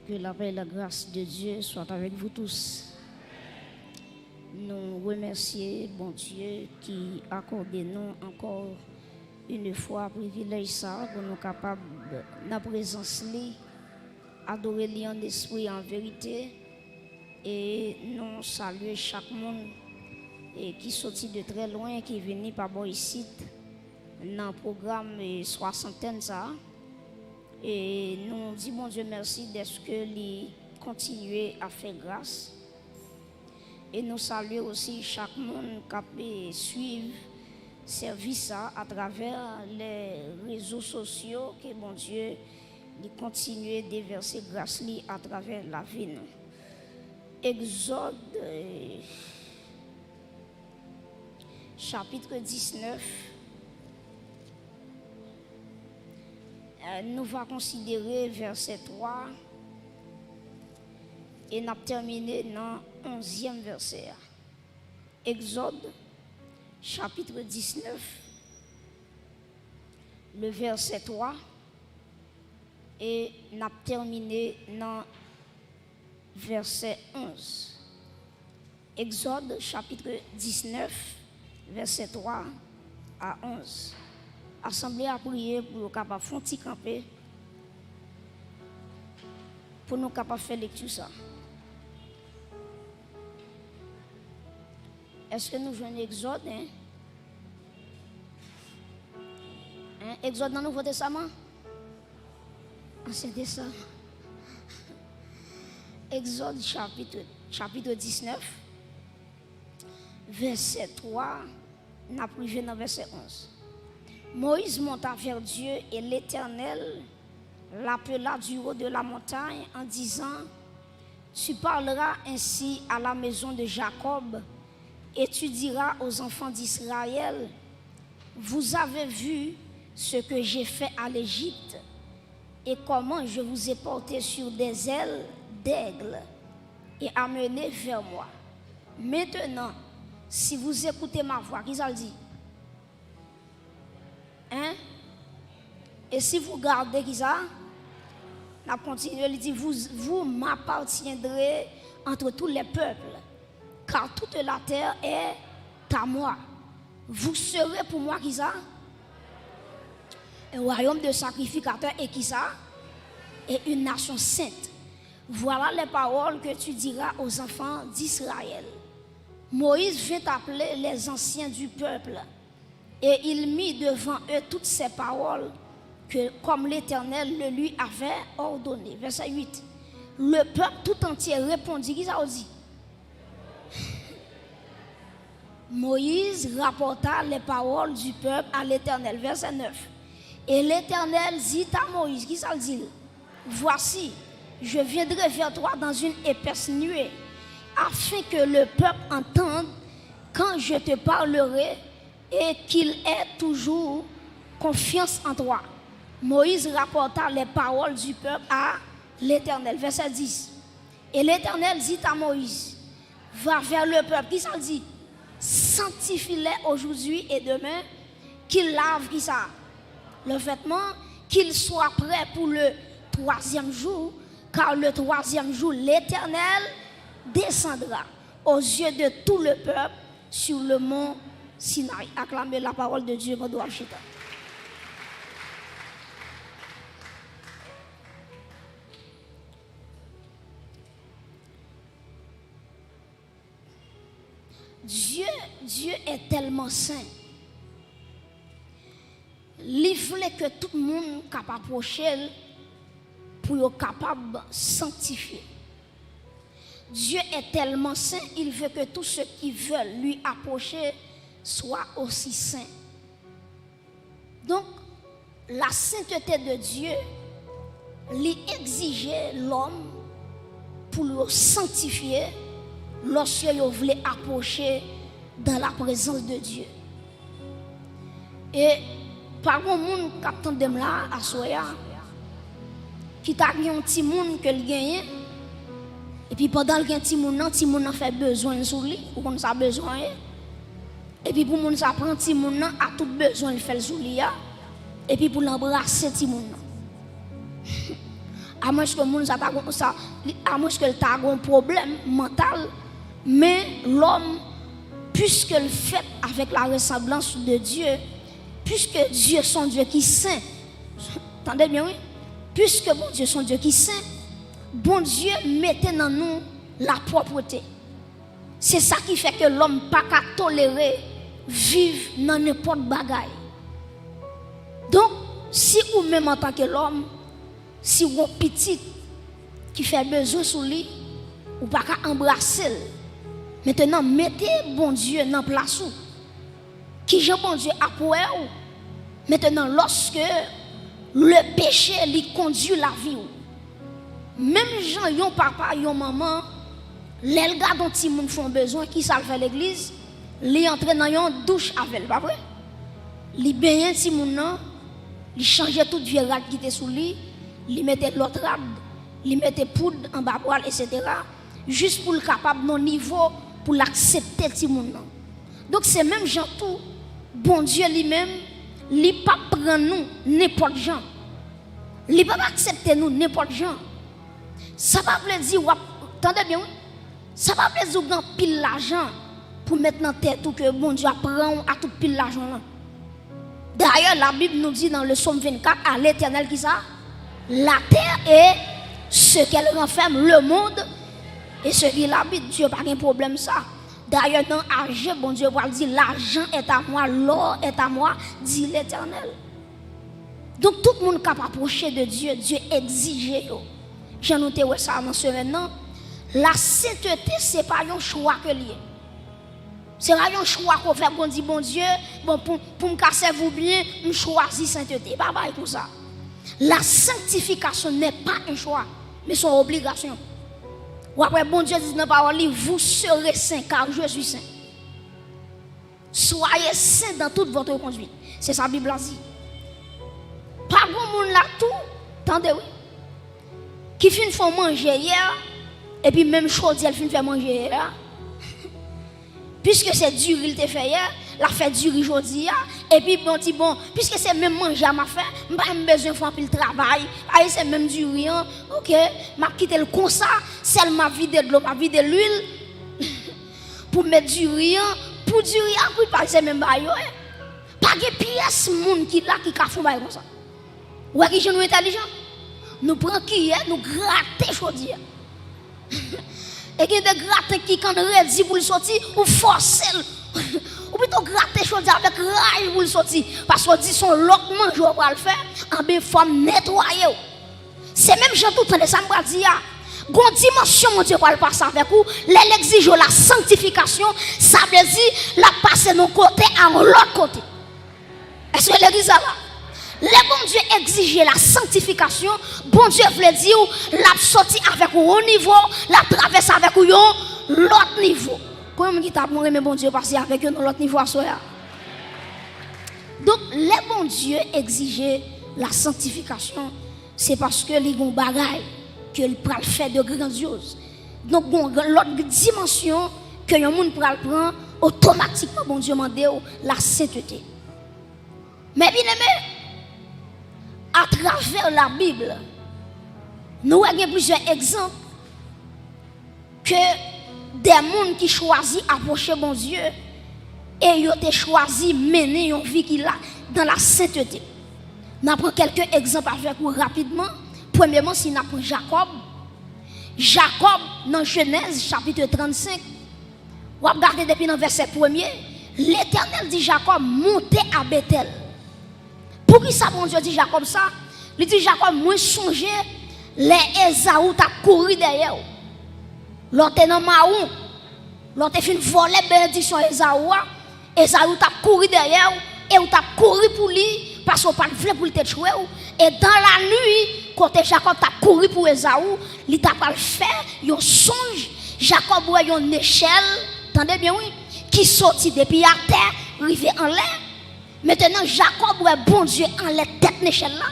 Que la paix et la grâce de Dieu soient avec vous tous. Nous remercions bon Dieu qui accorde nous encore une fois privilège ça pour nous capables dans présence li adorer lui en esprit en vérité et nous saluer chaque monde et qui sorti de très loin qui est venu par ici dans le programme soixantaine ça. Et nous disons bon Dieu merci d'être que lui continuer à faire grâce. Et nous saluons aussi chaque monde qui peut suivre service à travers les réseaux sociaux que bon Dieu lui continue de déverser grâce lui à travers la vie. Exode chapitre 19. Nous allons considérer verset 3 et nous allons terminer dans le 11e verset. Exode, chapitre 19, le verset 3 et nous allons terminer dans verset 11. Exode, chapitre 19, verset 3 à 11. Assemblée à prier pour nous capables de faire camper pour nous capables de faire lecture ça. Est-ce que nous jouons Exode Exode dans le Nouveau Testament? C'était ça. Exode chapitre 19 verset 3 n'a privé dans verset 11. Moïse monta vers Dieu et l'Éternel l'appela du haut de la montagne en disant: Tu parleras ainsi à la maison de Jacob et tu diras aux enfants d'Israël: Vous avez vu ce que j'ai fait à l'Égypte et comment je vous ai porté sur des ailes d'aigle et amené vers moi. Maintenant, si vous écoutez ma voix, qu'est-ce qu'elle dit? Et si vous gardez qui ça, on continue, il dit vous m'appartiendrez entre tous les peuples, car toute la terre est à moi. Vous serez pour moi qui ça? Un royaume de sacrificateurs et qui ça? Et une nation sainte. Voilà les paroles que tu diras aux enfants d'Israël. Moïse vint appeler les anciens du peuple. Et il mit devant eux toutes ces paroles que, comme l'Éternel le lui avait ordonné. Verset 8. Le peuple tout entier répondit. Qui ça dit? Moïse rapporta les paroles du peuple à l'Éternel. Verset 9. Et l'Éternel dit à Moïse, qui ça dit? Voici, je viendrai vers toi dans une épaisse nuée, afin que le peuple entende quand je te parlerai et qu'il ait toujours confiance en toi. Moïse rapporta les paroles du peuple à l'Éternel. Verset 10. Et l'Éternel dit à Moïse: Va vers le peuple. Qui ça dit? Sanctifie-les aujourd'hui et demain, qu'ils lavent qui ça? Le vêtement, qu'ils soient prêts pour le 3e jour, car le 3e jour, l'Éternel descendra aux yeux de tout le peuple sur le mont Sinaï. Acclamez la parole de Dieu, mon doigt chita. Dieu est tellement saint. Il voulait que tout le monde capable d'approcher pour être capable de sanctifier. Dieu est tellement saint, il veut que tous ceux qui veulent lui approcher soient aussi saints. Donc, la sainteté de Dieu lui exigeait l'homme pour le sanctifier lorsqu'il voulait approcher dans la présence de Dieu. Et par un monde qui attend là à Soya, qui t'a gagné un petit monde que le gagne, et puis pendant le petit monde fait besoin sur lui, ou qu'on a besoin, et puis pour monde ça prend petit monde a tout besoin il fait sur lui, et puis pour l'embrasser petit monde. à moins que moun ça à moins que tu as un problème mental, mais l'homme puisque le fait avec la ressemblance de Dieu, puisque Dieu son Dieu qui est saint, entendez bien oui, puisque bon Dieu son Dieu qui est saint, bon Dieu mettait dans nous la propreté. C'est ça qui fait que l'homme pas qu'à tolérer vivre dans n'importe bagaille. Donc si ou même en tant que l'homme, si vous avez petit qui fait besoin sous lui, ou pas qu'à embrasser. Maintenant mettez bon Dieu dans place où qui j'ai bon Dieu à pour vous. Maintenant lorsque le péché lui conduit la vie ou. Même gens yon papa yon maman les gars dont ti moun font besoin qui ça fait l'église li entre dans yon douche avec pas vrai li baigner ti moun nan li changer toute vieux rat qui était sous lui li mettait l'autre rad li mettait poudre en bas poil etc. juste pour le capable non niveau pour l'accepter ti moun nan. Donc c'est même gens tout bon Dieu lui-même li pas prend nous n'importe gens li pas accepter nous n'importe gens. Ça va veut dire attendez bien ça va veut dire grand pile l'argent pour mettre dans tête tout que bon Dieu prend à tout pile l'argent là. D'ailleurs la Bible nous dit dans le psaume 24 à l'Éternel qui ça la terre et ce qu'elle renferme le monde et ce qui l'habite. Dieu pas un problème ça. D'ailleurs dans Agé bon Dieu va dire l'argent est à moi, l'or est à moi, dit l'Éternel. Donc tout le monde capable approcher de Dieu, Dieu exige yo. J'ai noté ça dans ce maintenant. La sainteté c'est pas un choix que lié. C'est pas un choix qu'on fait bon dit bon Dieu, bon pour me casser vous bien, me choisir sainteté. Pas bail pour ça. La sanctification n'est pas un choix, mais son obligation. Ou après bon Dieu dit dans la parole, vous serez saints car je suis saint. Soyez saints dans toute votre conduite. C'est ça la Bible dit. Pas bon monde là tout, attendez oui. Qui fin font manger hier et puis même chose elle fin faire manger hier. Puisque c'est du riz te fait hier, la fait du riz aujourd'hui et puis bon dit bon puisque c'est même manger à ma fait, pas besoin faire pile travail, ay c'est même du riz. OK, m'a quitter le comme ça, seulement vider de l'eau, m'a vider l'huile pour mettre du riz, pour du riz après pas c'est même ba yo. Pas de pièce monde qui là qui ka font ba comme ça. Ouais qui nous intelligent. Nous prenons qui nous gratter chaudière. Et qui de gratter qui quand redit pour le sortir ou forcer ou plutôt gratter chaudière avec rage pour le sortir parce qu'on dit son loquement je vais le faire en bien forme nettoyer. C'est même gens tout temps de ça me dire gon dimension mon Dieu va le passer avec vous, l'exige la sanctification, ça veut dire la passer de côté à l'autre côté. Est-ce que l'église là? Le bon Dieu exige la sanctification, bon Dieu veut dire la sortie avec vous au niveau, la traverse avec vous l'autre niveau. Comment qui t'a mais bon Dieu passer avec eux dans l'autre niveau à soi. Donc le bon Dieu exige la sanctification, c'est parce que les gon bagaille que il pral faire de grandiose. Donc l'autre dimension que un monde pral prendre automatiquement bon Dieu mande la sainteté. Mais bien aimé, à travers la Bible, nous avons plusieurs exemples que des gens qui choisissent approcher bon Dieu et ils ont choisi mener une vie qui là dans la sainteté. Nous prenons quelques exemples avec vous rapidement. Premièrement, si nous prenons Jacob. Jacob, dans Genèse chapitre 35, vous regardez depuis le verset 1er, l'Éternel dit Jacob, montez à Bethel. Pour qui ça, bon Dieu dit Jacob ça? Il dit Jacob, moi songer, les Esaou t'a couru derrière. L'autre dans Maou, l'autre fin voler bénédiction Esaou, Esaou t'a couru derrière et ou t'a couru pour lui parce qu'on pas voulu pour te tuer. Et dans la nuit, quand Jacob t'a couru pour Esaou, il t'a pas fait un songe. Jacob voit une échelle, attendez bien oui, qui sortit depuis la terre, arrivé en l'air. Maintenant, Jacob voit bon Dieu en la tête d'échelle là.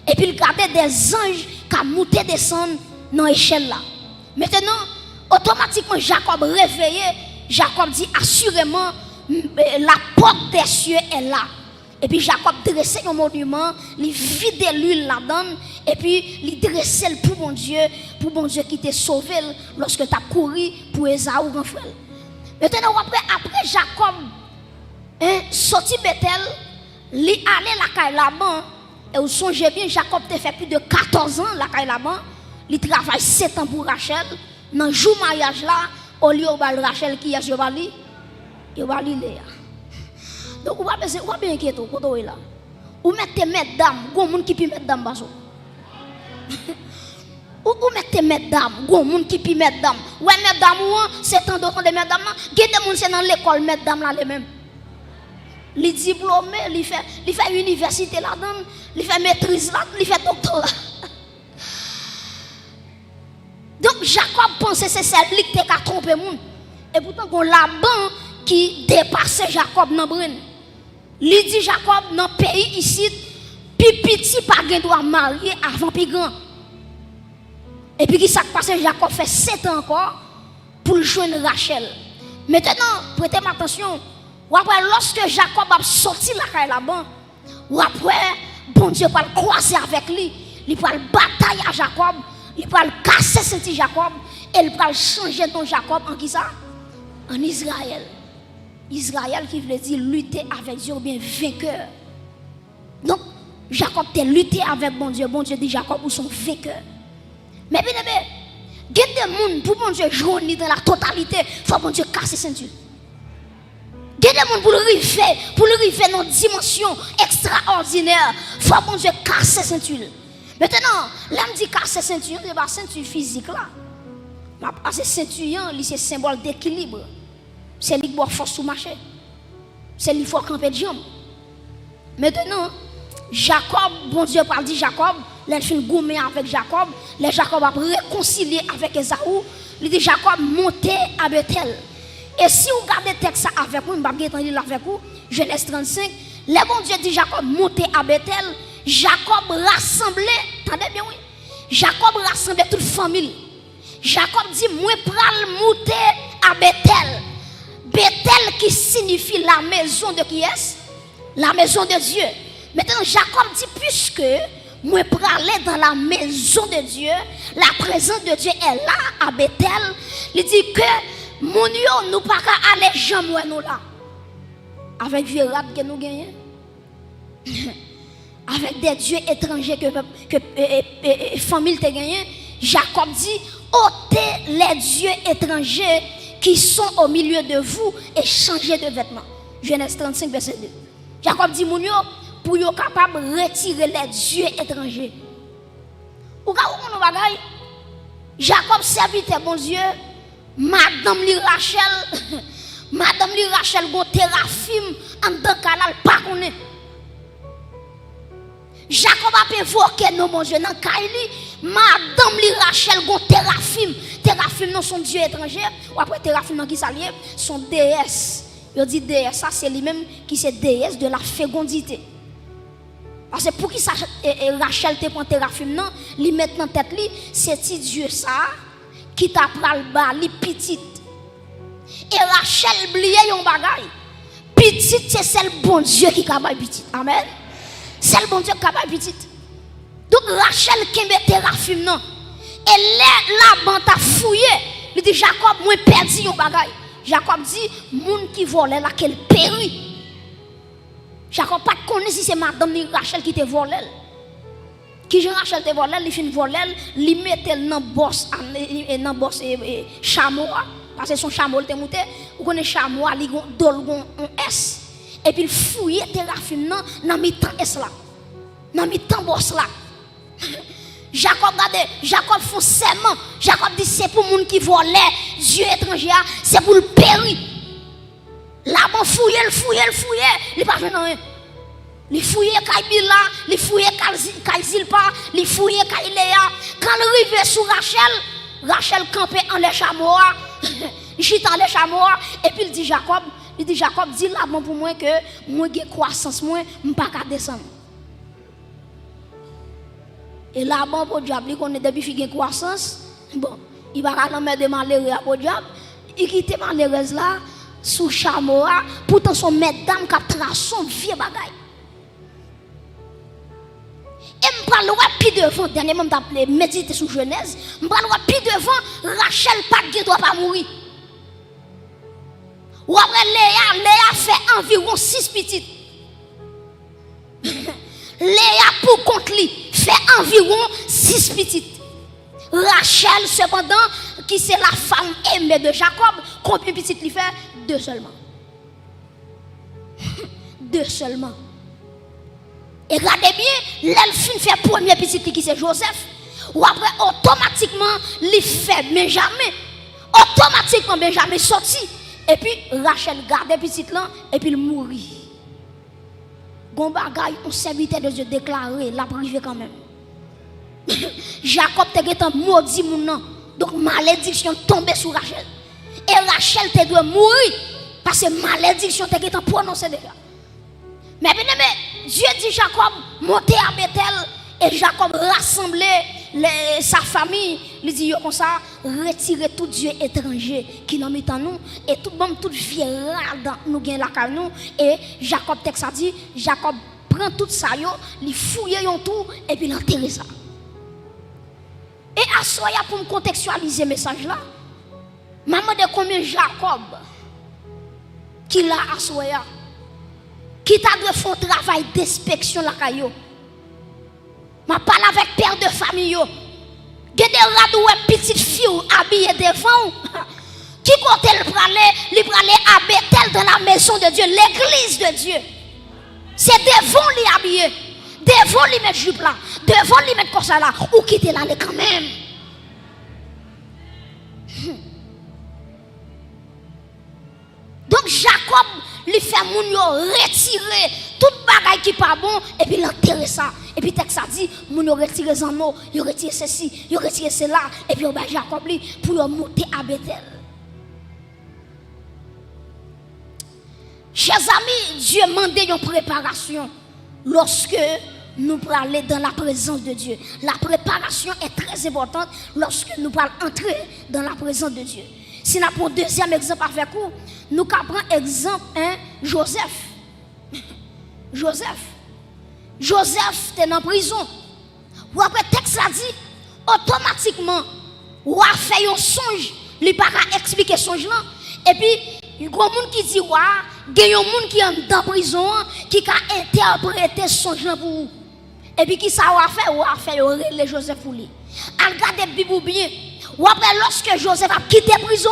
Et puis il regardait des anges qui montaient descendre dans l'échelle là. Maintenant, automatiquement, Jacob réveillé. Jacob dit assurément, la porte des cieux est là. Et puis Jacob dressait un monument, il vidait l'huile là-dedans, et puis il dressait pour bon Dieu qui t'a sauvé lorsque tu as couru pour Esaü grand frère. Maintenant après Jacob sorti Bethel, il allait la caille là-bas, et vous songez bien, Jacob t'a fait plus de 14 ans la caille là-bas, il travaille 7 ans pour Rachel. Dans le jour mariage là, au lieu de Rachel qui a Léa. Donc, on va bien inquiéter quand on est là. Ou mettez mesdames, il y a des gens qui peuvent mettre dames. Ou mettez mesdames, il y a des gens qui peuvent mettre dames. Ouais, mesdames, c'est tant d'autres de mesdames. Il y a des gens dans l'école, mesdames là, les mêmes. Les diplômés, il fait université là-dedans, il fait maîtrise là, il fait doctorat. Donc, Jacob pensait que c'est celle qui a trompé le monde. Et pourtant, on a Laban qui dépassait Jacob dans le brin. Il dit Jacob dans le pays ici, puis petit pas doit marier avant plus grand. Et puis qui s'est passé, Jacob fait 7 ans encore pour joindre Rachel. Maintenant, prêtez attention. Ou après, lorsque Jacob a sorti la caille là-bas, ou après, bon Dieu va le croiser avec lui, il va le batailler à Jacob, il va le casser ce Jacob, et il va changer ton Jacob en qui ça? En Israël. Israël qui veut dire lutter avec Dieu ou bien vainqueur. Donc, Jacob a lutté avec bon Dieu dit Jacob ou son vainqueur. Mais bien aimé, il y a des gens pour bon Dieu jouer dans la totalité, il faut bon Dieu casser ceinture. Il y a des gens pour le river dans une dimension extraordinaire, il faut bon Dieu casser ceinture. Maintenant, là me dit casser ceinture, c'est pas ceinture physique là. Parce que ceinture, c'est symbole d'équilibre. C'est lui qui doit force sous marché. C'est lui qui faut camper de jambes. Maintenant, Jacob, bon Dieu parle dit Jacob, il fait une gourmet avec Jacob, les Jacob a réconcilié avec Esaü, il dit Jacob montait à Bethel. Et si vous regardez le texte avec vous, je vais vous lire avec vous, Genèse 35, le bon Dieu dit Jacob montait à Bethel, Jacob rassemblait, attendez bien oui, Jacob rassemblait toute famille. Jacob dit, moi pral monter à Bethel. Bethel qui signifie la maison de qui est? La maison de Dieu. Maintenant, Jacob dit, puisque moi pral aller dans la maison de Dieu, la présence de Dieu est là à Bethel, il dit que mon yo nous pas aller jamais nous là. Avec vieux rap que nous gagnons. Avec des dieux étrangers que famille te gagné, Jacob dit ôtez les dieux étrangers qui sont au milieu de vous et changez de vêtements. Genèse 35 verset 2. Jacob dit mon yo pour yo capable retirer les dieux étrangers. Ou ka ou nous bagay Jacob serviteur bon Dieu, madame li Rachel madame li Rachel gon Téraphim en dans canal pas connaît. Jacob a évoqué non mon Dieu dans Kaili, madame li Rachel gon Téraphim. Téraphim non son dieu étranger ou après Téraphim qui s'allie son déesse. Il dit déesse ça c'est lui-même qui c'est déesse de la fécondité. Parce que pour qui ça Rachel te prend Téraphim non, li met dans tête li, c'est ti dieu ça qui t'a pral ba li petite. Et Rachel blié yon bagay. Petite c'est celle bon Dieu qui capable petite. Amen. C'est le bon Dieu qui capable petite. Donc Rachel kembe Téraphim non. Et là ban t'a fouillé. Il dit Jacob moi perdu yon bagay. Jacob dit moun qui volait là qu'elle périt. Jacob pas connaît si c'est madame Rachel qui te volé. Qui Jean Rachel te volé, il fin volé, il mettait dans boss chameau parce que son chameau te monté, ou connaît chameau li gon dolgon un S et puis il fouillait Téraphim dans mi-temps S là. Dans mi-temps boss là. Jacob regardez, Jacob font serment. Jacob dit c'est pour moun qui volait Dieu étranger, c'est pour le périr. Là-bas fouiller, il pas fait rien. Il fouillait Kaibila, il fouillait Kaizilpa, il fouillait Kailéa. Quand il arrive sur Rachel campait en les chameaux, il chita en les chameaux, et puis il dit Jacob, dis là-bas pour moi que moi j'ai croissance, moi je ne peux pas descendre. Et là-bas pour diable, il connaît depuis qu'il y a croissance, bon, il va aller mettre des malheureux pour diable, il quitte malheureuse là, sous chameau, pourtant son mesdames qui a tracé son vieux bagaille. Et je prends le plus devant, dernièrement, je méditer sur Genèse, je prends le plus devant, Rachel pas droit pas mourir. Ou après Léa fait environ 6 petites. Léa pour contre lui fait environ 6 petites. Rachel cependant, qui c'est la femme aimée de Jacob, combien de petites lui fait? 2 seulement. 2 seulement. Et regardez bien, l'elfine fait premier petit qui c'est Joseph. Ou après, automatiquement, il fait Benjamin. Automatiquement, Benjamin sorti. Et puis, Rachel garde petit là, et puis il mourit. Gon bagay, on serviteur de Dieu déclaré, la privé quand même. Jacob te un maudit mon nom. Donc, malédiction tombée sur Rachel. Et Rachel te doit mourir. Parce que malédiction te prononcée déjà. Mais bien aimé, Dieu dit Jacob, montez à Bethel. Et Jacob rassemblait sa famille. Il dit comme ça, retirez tout Dieu étranger qui nous met en nous. Et tout bon, toute fière dans nous gagne la caille nous. Et Jacob texte a dit, Jacob prend tout ça, il fouille tout et puis il enterre ça. Et à soya pour me contextualiser le message là, maman de combien Jacob qui l'a à soya, qui t'a dû faire un travail d'inspection la caillou. Ma parle avec père de famille yo. Gade radou petite fille habillée devant. Qui côté le praler à Bethel dans la maison de Dieu, l'église de Dieu. C'est devant lui habillé. Devant lui mettre jupe là, devant lui mettre comme ça là, ou quitter là quand même. Donc Jacob lui fait moun yo retirer toute bagaille qui pas bon et puis l'enterrer ça. Et puis texte a dit moun yo retirer les anneaux, yo retirer ceci, yo retirer cela et puis on va Jacob lui pour monter à Bethel. Chers amis, Dieu mande une préparation lorsque nous parlons dans la présence de Dieu. La préparation est très importante lorsque nous parlons entrer dans la présence de Dieu. Si nous prenons deuxième exemple avec vous, nous prenons exemple Joseph. Joseph était en prison. Ou après le texte a dit, automatiquement, ou a fait un songe, il n'a pas expliquer songe là. Et puis, il y a des gens qui disent, il y a des gens qui sont dans la prison, qui ont interprété songe là pour vous. Et puis, qui ça a fait, le Joseph pour lui. Regardez la Bible bien. Ou après, lorsque Joseph a quitté la prison,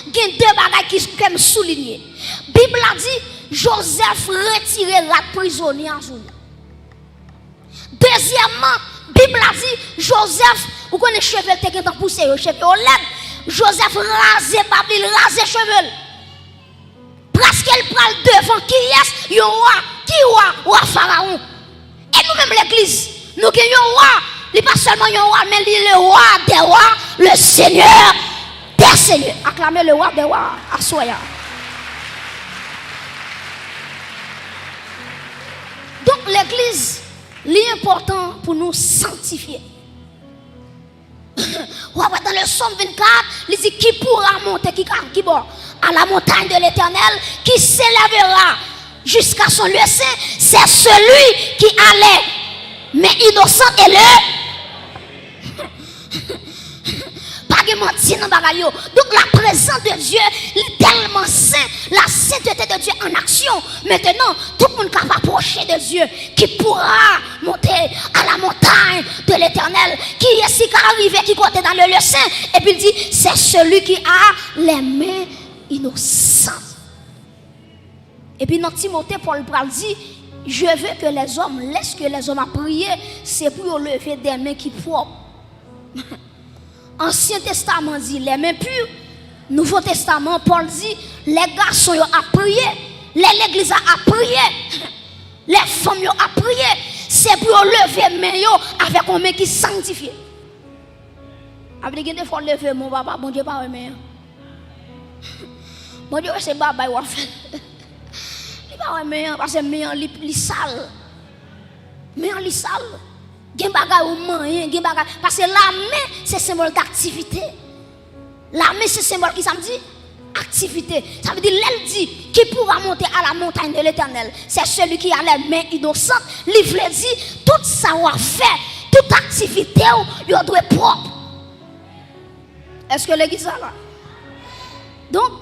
il y a 2 bagages qui sont soulignés. La Bible a dit, Joseph retirera la prisonnier en journée. Deuxièmement, la Bible a dit, Joseph, vous connaissez les cheveux qui sont poussés, les cheveux au lèvres. Joseph rasé Babel, il rasé cheveux. Presque il prend devant qui est, le roi, roi Pharaon. Et nous-mêmes l'église, nous avons un roi. Il n'est pas seulement un roi, mais il est le roi des rois, le Seigneur des seigneurs. Acclamez le roi des rois à Soya. Donc l'église, l'important pour nous sanctifier. Dans le psaume 24, il dit qui pourra monter, qui bon, à la montagne de l'Éternel, qui s'élèvera jusqu'à son lieu saint, c'est celui qui allait, mais innocent et le. Pas de mentir dans bagaille. Donc la présence de Dieu est tellement saint, la sainteté de Dieu en action. Maintenant, tout le monde capable d'approcher de Dieu, qui pourra monter à la montagne de l'Éternel, qui est si arrivé, qui côté dans le lieu saint, et puis il dit, c'est celui qui a les mains innocentes. Et puis dans Timothée, Paul dit, je veux que les hommes laissent que les hommes à prier, c'est pour lever des mains qui propres. Ancien Testament dit les mains pures. Nouveau Testament, Paul dit les garçons ont prié, l'église a prié, les femmes ont prié. C'est pour lever les mains avec un main qui sanctifié. Après, il faut lever mon papa, bon Dieu, pas main. Bon Dieu, c'est baba, il va faire. Il va pas main, parce que main, il sale. Main, il sale. Parce que la main, c'est symbole d'activité. La main, c'est symbole qui ça me dit? activité. Ça veut dire, elle dit, qui pourra monter à la montagne de l'Éternel? C'est celui qui a les mains innocentes. L'Ivre dit, tout savoir-faire, toute activité, il doit être propre. Est-ce que l'église est là? Donc,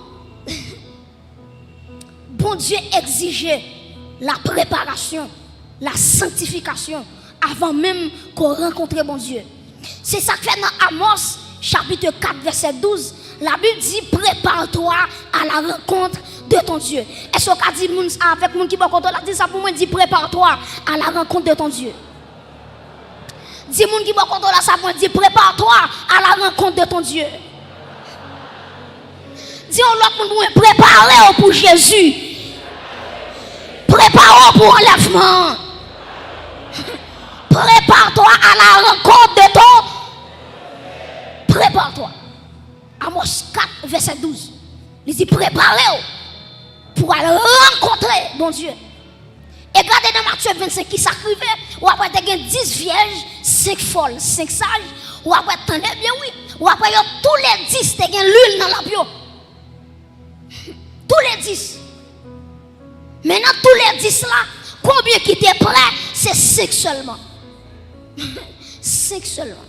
bon Dieu exigeait la préparation, la sanctification, avant même qu'on rencontre bon Dieu. C'est ça que fait dans Amos, chapitre 4, verset 12. La Bible dit, prépare-toi à la rencontre de ton Dieu. Est-ce qu'on dit avec mon qui va contrôler, dit ça pour moi, dit prépare-toi à la rencontre de ton Dieu. Dis mon qui va contrôler ça pour moi, dit prépare-toi à la rencontre de ton Dieu. Dis l'autre monde, préparez pour Jésus. Préparez pour enlèvement. Prépare-toi à la rencontre de ton. Prépare-toi. Amos 4, verset 12. Il dit préparez-vous pour aller rencontrer mon Dieu. Et regardez dans Matthieu 25 qui s'acrivait, ou après tu as 10 vierges, 5 folles, 5 sages, ou après tu as bien oui, ou après tous les 10 tu as l'huile dans la bio. Tous les 10. Maintenant tous les 10 là, combien qui étaient prêts? C'est 5 seulement. 5 seulement.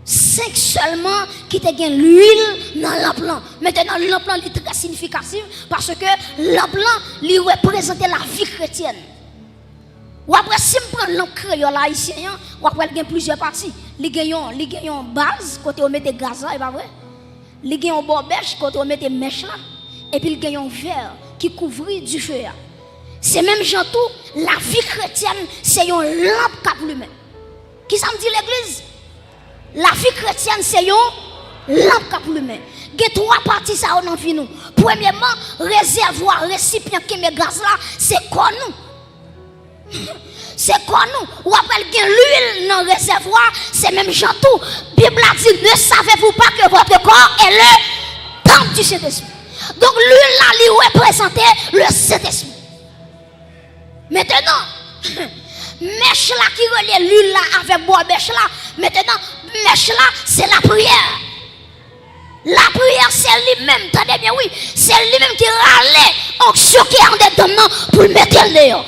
5 seulement qui te gagne l'huile dans l'emplant. Maintenant, l'emplant est très significatif parce que l'emplant lui représente la vie chrétienne. Ou après, si on prend l'encre haïtien, ou après, il y a plusieurs parties. Il y a une base, côté on met des gaz là, et pas vrai? Il y a un bobèche, côté on met des mèches là. Et puis il y a un verre qui couvre du feu. C'est même gens tout, la vie chrétienne, c'est une lampe qui allume. Qui ça me dit l'église? La vie chrétienne, c'est une lampe qui allume. Il y a 3 parties ça dans vie nous. Premièrement, réservoir, récipient qui met gaz là, c'est quoi nous? C'est quoi nous? Ou après il y a l'huile dans le réservoir, c'est même gens tout. Bible a dit, ne savez-vous pas que votre corps est le temple du Saint-Esprit? Donc l'huile là, lui représentait le Saint-Esprit. Maintenant, mèche là qui relie l'huile là avec bois mèche là. Maintenant, mèche là, c'est la prière. La prière, c'est lui-même, attendez bien, oui, c'est lui-même qui râlait onction qui est en dedans pour le mettre le dehors.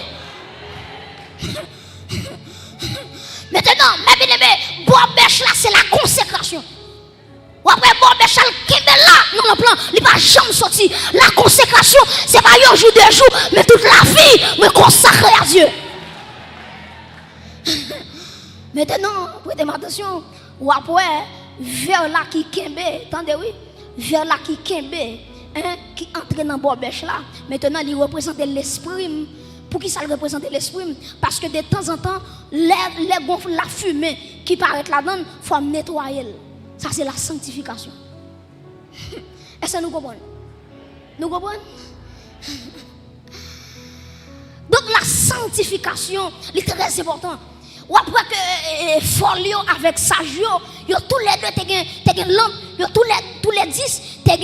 Maintenant, mes bien-aimés, bois mèche là, c'est la consécration. Ou après, bon, Béchal, qui est là, non, le plan, il ne va jamais sortir. La consécration, ce n'est pas un jour, 2 jours, mais toute la vie, me consacrer à Dieu. Maintenant, prêtez attention, ou après, vers là qui kembe, attendez, oui, vers là qui kembe, hein, qui entre dans le bêche là, maintenant, il représente l'esprit. Pour qui ça représente l'esprit? Parce que de temps en temps, les gonfles, la fumée qui paraît là-dedans, il faut nettoyer. Ça, c'est la sanctification. Est-ce que nous comprenons? Nous comprenons? Donc, la sanctification est très importante. Ou après que folio avec sagio, tous les deux, tu as une lampe, tous les 10, tu as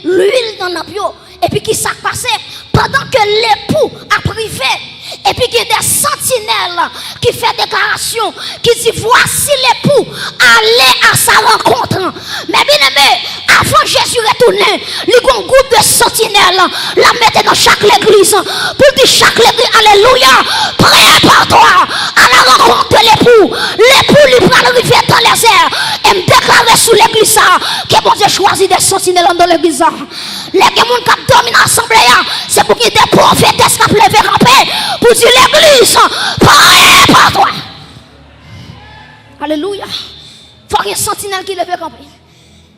l'huile dans la lampe. Et puis, qui s'est passé? Pendant que l'époux a privé, et puis qu'il y a des sentinelles qui font déclaration, qui dit voici l'époux, allez à sa rencontre. Mais bien aimé, avant Jésus retourner, il y a un groupe de sentinelles, la mettre dans chaque église, pour dire chaque église, alléluia, prépare-toi à la rencontre de l'époux. L'époux lui prend le rivière dans les airs et me déclarer sous l'église que bon Dieu choisit des sentinelles dans l'église. Les gens qui dominent l'assemblée, c'est pour qu'il y ait des prophétesses qui levé campé pour dire l'église, prépare-toi. Alléluia. Il faut qu'il y ait un sentinelle qui lève campé.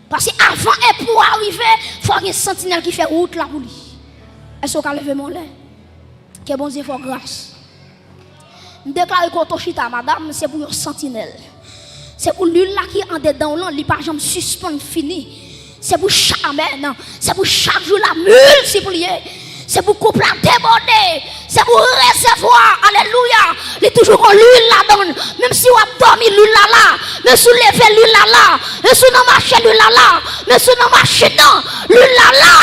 Parce qu'avant et pour arriver, il faut qu'il y ait un sentinelle qui fait route là pour lui. Est-ce qu'on a levé mon lait? Que bon Dieu fasse grâce. Je déclare que Toshita, madame, c'est pour un sentinelle. C'est pour l'huile là qui est en dedans, il n'est pas jamais suspendre fini. C'est pour chaque amen. C'est pour chaque jour la multiplier. C'est pour couper la déborder. C'est pour recevoir. Alléluia. Il est toujours l'huile là-dedans. Même si on a dormi l'huile là-là. Même si on lève l'huile là-là. Même si on a marché l'huile là-là. Même si on a marché dans l'huile là-là.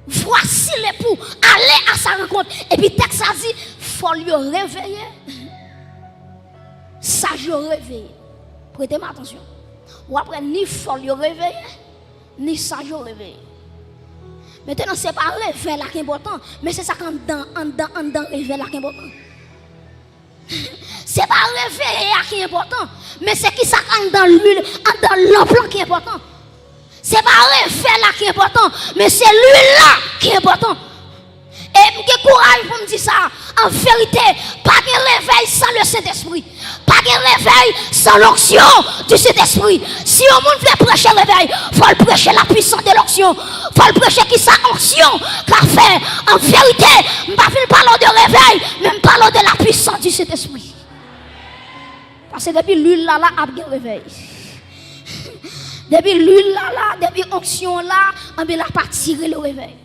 Voici l'époux. Allez à sa rencontre. Et puis texte a dit, il faut lui réveiller. sage yo réveillé. Prêtez-moi attention. Ou après ni folle yo réveillé, ni sage yo réveillé. Maintenant c'est pas réveil là qui est important, mais c'est ça qu'en dedans réveil là qui est important. C'est pas réveil qui est important, mais c'est qui ça dans l'huile, dans l'emploi qui est important. C'est pas réveil là qui est important, mais c'est l'huile là qui est important. Et j'ai courage pour me dire ça. En vérité, pas de réveil sans le Saint-Esprit. Pas de réveil sans l'onction du Saint-Esprit. Si on monde veut prêcher le réveil, il faut le prêcher la puissance de l'onction. Il faut le prêcher qui sa onction. Car fait, en vérité, je ne parle pas de réveil, mais je parle de la puissance du Saint-Esprit. Parce que depuis l'huile là, a bien réveil. Depuis l'huile là, depuis l'onction là, on n'a pas tiré le réveil.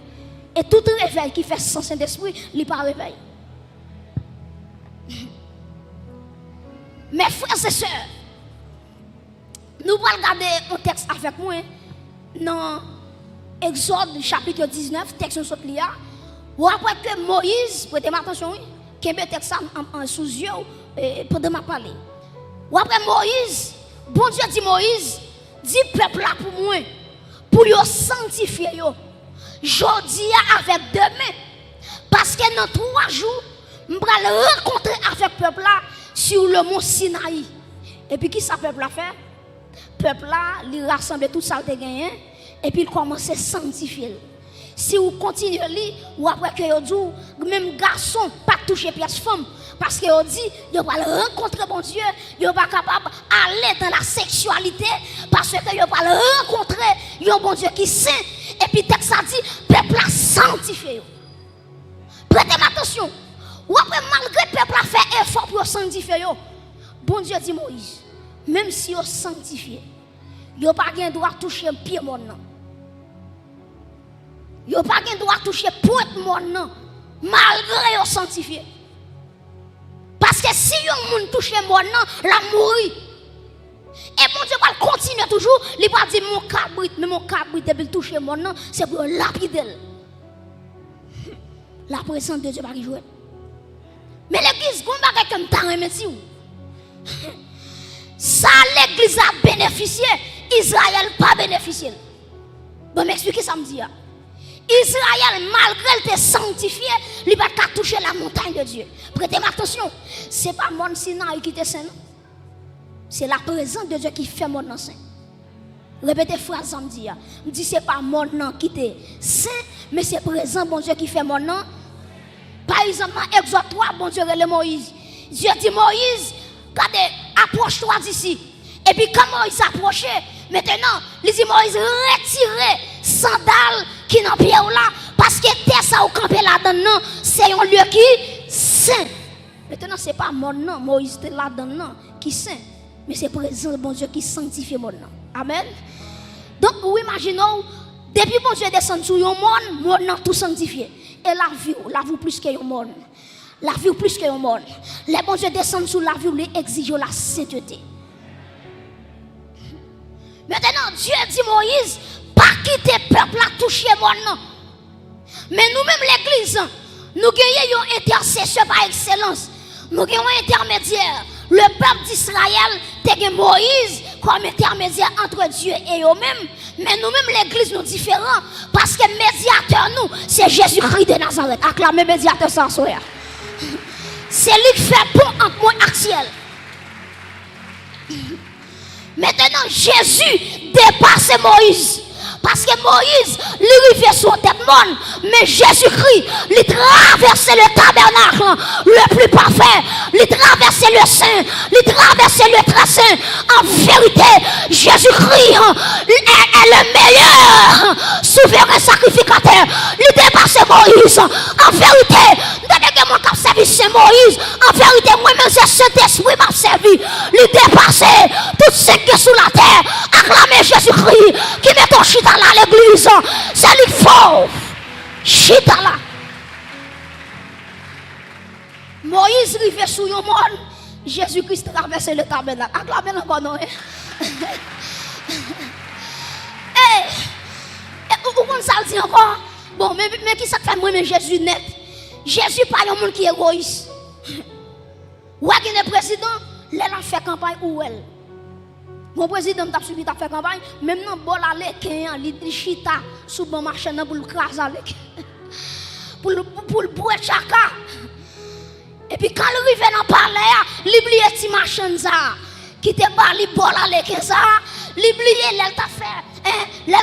Et tout réveil qui fait sans Saint-Esprit, il n'est pas réveil. Mes frères et sœurs, nous allons regarder un texte avec moi dans Exode chapitre 19, texte sur l'IA. Ou après que Moïse, prêtez attention, qui met texte en sous yeux pendant ma parler. Ou après Moïse, bon Dieu dit Moïse, dit peuple là pour moi, pour yo sanctifier yo. Jodi avec demain, parce que dans 3 jours, je vais rencontrer avec le peuple là sur le mont Sinaï. Et puis, qui ça peuple là fait? Le peuple là, il rassemble tout ça qu'il a gagné, et puis il commence à sanctifier. Si vous continuez à lire, ou après que vous dites, même garçon, pas toucher pièce femme, parce que vous dites, vous va rencontrer bon Dieu, vous n'êtes pas capable d'aller dans la sexualité, parce que vous va rencontrer un bon Dieu qui est saint. Et puis, texte ça dit, peuple a sanctifié. Prêtez attention. Ou après, malgré le peuple a fait effort pour sanctifier, bon Dieu dit Moïse, même si vous sanctifié, vous n'avez pas le droit de toucher un pied mon nom. Vous n'avez pas le droit de toucher pointe mon nom, malgré vous sanctifié. Parce que si vous touchez mon nom, la mourir. Et mon Dieu va continuer toujours, il va dire mon cabrit, mais mon cabrit, depuis toucher mon nom, c'est pour lapider. La présence de Dieu va y jouer. Mais l'église, comment va comme t'as remercié? Ça, l'église a bénéficié, Israël pas bénéficié. Bon, m'expliquez ça me dit. Israël, malgré le sanctifié, il va pas toucher la montagne de Dieu. Prêtez attention, ce n'est pas mon Sinaï qui est saint. C'est la présence de Dieu qui fait mon nom saint. Répétez phrase samedi. Je dis c'est pas mon nom qui est saint, mais c'est présent bon Dieu qui fait mon nom. Par exemple, dans Exode 3, bon Dieu relève Moïse. Dieu dit Moïse, regardez, approche-toi d'ici. Et puis quand Moïse s'approchait, maintenant, il dit Moïse, retirez sandales qui n'ont pied là, parce que terre ça au campé là-dedans, c'est un lieu qui saint. Maintenant, ce n'est pas mon nom, Moïse est là-dedans qui saint. Mais c'est présent bon Dieu qui sanctifie mon nom. Amen. Donc, vous imaginez, depuis bon Dieu descend sur le monde, mon nom tout sanctifié. Et la vie plus que le monde. La vie plus que le monde. Les bon Dieu descend sur la vie, il exige la sainteté. Maintenant, Dieu dit Moïse, pas quitter le peuple à toucher mon nom. Mais nous-mêmes, l'église, nous gagnons un intercesseur par excellence. Nous gagnons un intermédiaire. Le peuple d'Israël, c'est Moïse comme intermédiaire entre Dieu et eux-mêmes. Mais nous-mêmes, l'église, nous différents. Parce que médiateur, nous, c'est Jésus-Christ de Nazareth. Acclamez médiateur sans sourire. C'est lui qui fait pont entre moi et ciel. Maintenant, Jésus dépasse Moïse. Parce que Moïse, lui fait son tête monde, mais Jésus-Christ, lui traversait le tabernacle le plus parfait, lui traversait le saint, lui traversait le très saint. En vérité, Jésus-Christ est le meilleur souverain sacrificateur. Lui dépasse Moïse. En vérité, dès que mon cap servi c'est Moïse, en vérité, moi-même, c'est Saint-Esprit m'a servi. Lui dépasser tout ce qui est sous la terre. Acclamez Jésus-Christ qui met ton chita là à l'église. C'est lui qui faut. Chita là. Moïse arrive sur le monde. Jésus-Christ traverse le tabernacle. Acclamez encore non. Où on ça dit encore? Bon, mais qui ça fait moi, mais Jésus net? Jésus pas un monde qui est égoïste. Ou a le président, Elle a fait campagne où elle. Mon président t'a suivi t'a fait campagne, même dans bol aller Kenyan, li chita sous bon marché pour le craser avec. Pour le boire chaka. Et puis quand il arrive dans palais, il oublie petit machin ça qui te pas li bol aller que ça, l'oublier elle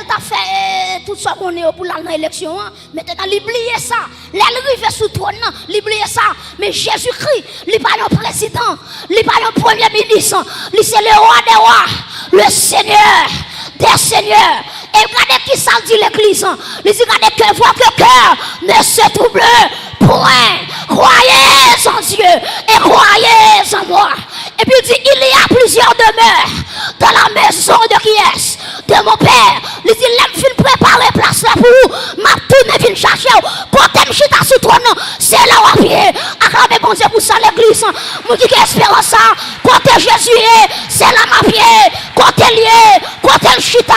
t'a fait tout ça qu'on est pour l'élection, maintenant l'oublier ça, l'arriver sous trône, l'oublier ça, mais Jésus-Christ, il n'est pas un président, il n'est pas un premier ministre, il c'est le roi des rois, le Seigneur des seigneurs. Et regardez qui ça dit l'église, il dit regardez que votre cœur ne se trouble point, croyez en Dieu et croyez en moi. Et puis il dit il y a plusieurs demeures dans la maison de qui est de mon père. Il dit l'aime fin préparer place là pour vous, m'a tourné fin chercher quand me chita sous trône, c'est là où à pied. Acclamez bon Dieu pour ça l'église. Moi qui espère ça, quand Jésus est, c'est là ma pied, quand elle est, quand elle chita.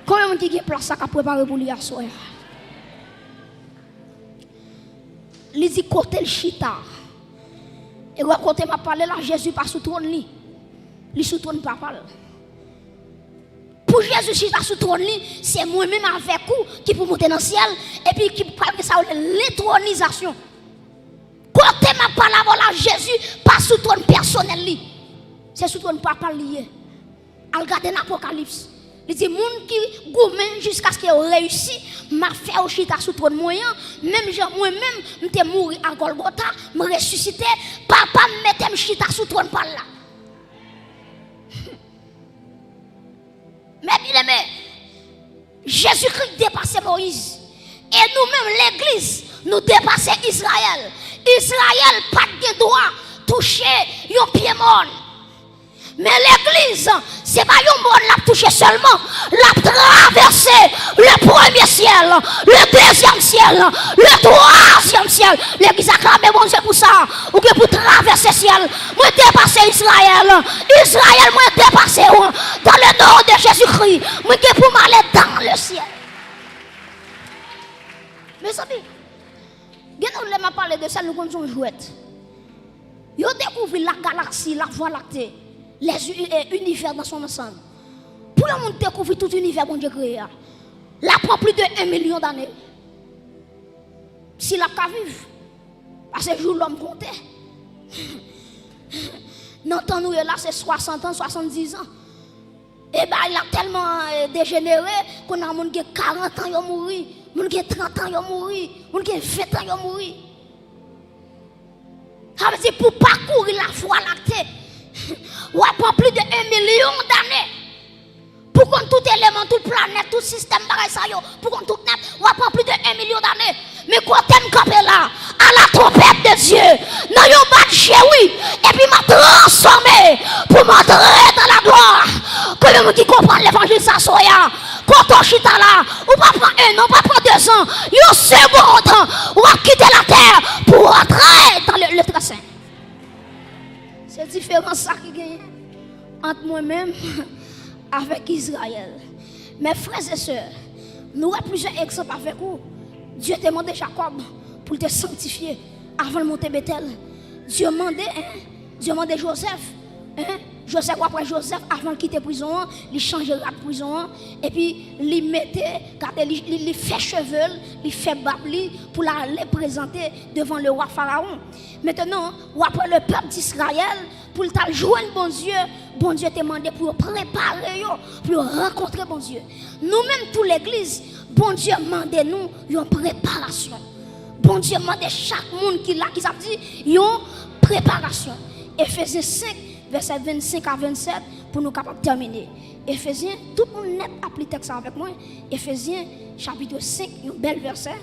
Combien de gens qui place ça qu'à préparer pour lui à soir? Il dit côté le chita. Et quand m'a parlé là, Jésus pas sous trône li. Il sous trône pas parle. Pour Jésus chita sous trône li, c'est moi-même avec vous qui pour monter dans le ciel et puis qui parle que ça l'étronisation. Quand m'a parlé là, Jésus pas sous trône personnel li. C'est sous trône papa lié. Al regarder l'Apocalypse. Il dit moun qui gourmand jusqu'à ce qu'il réussi m'a fait au chita sous trône moyen même moi-même m'étais mouru à Golgotha me ressuscité papa me mettait chita sous trône par là. Mais bien aimé, Jésus-Christ dépassait Moïse et nous-mêmes l'église nous dépassait Israël. Israël pas de droit toucher un pied mort. Mais l'église, c'est pas un monde l'a touché seulement, l'a traversé le premier ciel, le deuxième ciel, le troisième ciel. L'église a clamé bon Dieu pour ça, ou que pour traverser le ciel. Moi dépasser Israël, Israël moi dépasser dans le nom de Jésus-Christ. Moi que pour m'aller dans le ciel. Mes amis, nous m'a parlé de ça, nous connaissons jouette. Ils ont découvert la galaxie, la voie lactée. Les univers dans son ensemble. Pour le monde découvrir tout l'univers bon Dieu créé, là prend plus de 1 million d'années. Si la qu'à vivre, à ce jour l'homme comptait. Dans temps nous là c'est 60 ans, 70 ans. Et bien il a tellement dégénéré qu'on a monde qui 40 ans il mourir, monde qui 30 ans il mourir, monde qui 20 ans il mourir. Ça veut dire pour parcourir la voie lactée. Ou après plus de 1 million d'années pour qu'on tout élément, toute planète, tout système pour qu'on tout net, ou après plus de 1 million d'années. Mais quand t'aimes camper là, à la trompette de Dieu, dans yon bas oui, et puis m'a transformé pour m'entrer dans la gloire. Que le monde qui comprend l'évangile s'assoit, quand on chita là, ou pas prendre 1 an, pas prendre 2 ans, yon second temps, ou va quitter la terre pour entrer dans le très saint. C'est différent ça qui gagne entre moi-même avec Israël. Mes frères et sœurs, nous avons plusieurs exemples avec vous. Dieu a demandé Jacob pour te sanctifier avant de monter Bethel. Dieu a demandé Joseph. Joseph après Joseph, avant de quitter la prison, il changeait la prison et puis il mettait, il fait cheveux, il fait babli pour les présenter devant le roi Pharaon. Maintenant, après le peuple d'Israël, pour le joindre bon Dieu t'a demandé pour préparer, pour rencontrer bon Dieu. Nous-mêmes, toute l'église, bon Dieu demande nous une préparation. Bon Dieu demande chaque monde qui l'a, qui ça dit, une préparation. Éphésiens 5, verset 25 à 27, pour nous capables de terminer. Éphésiens, tout le monde net applique texte avec moi. Éphésiens, chapitre 5, un bel verset.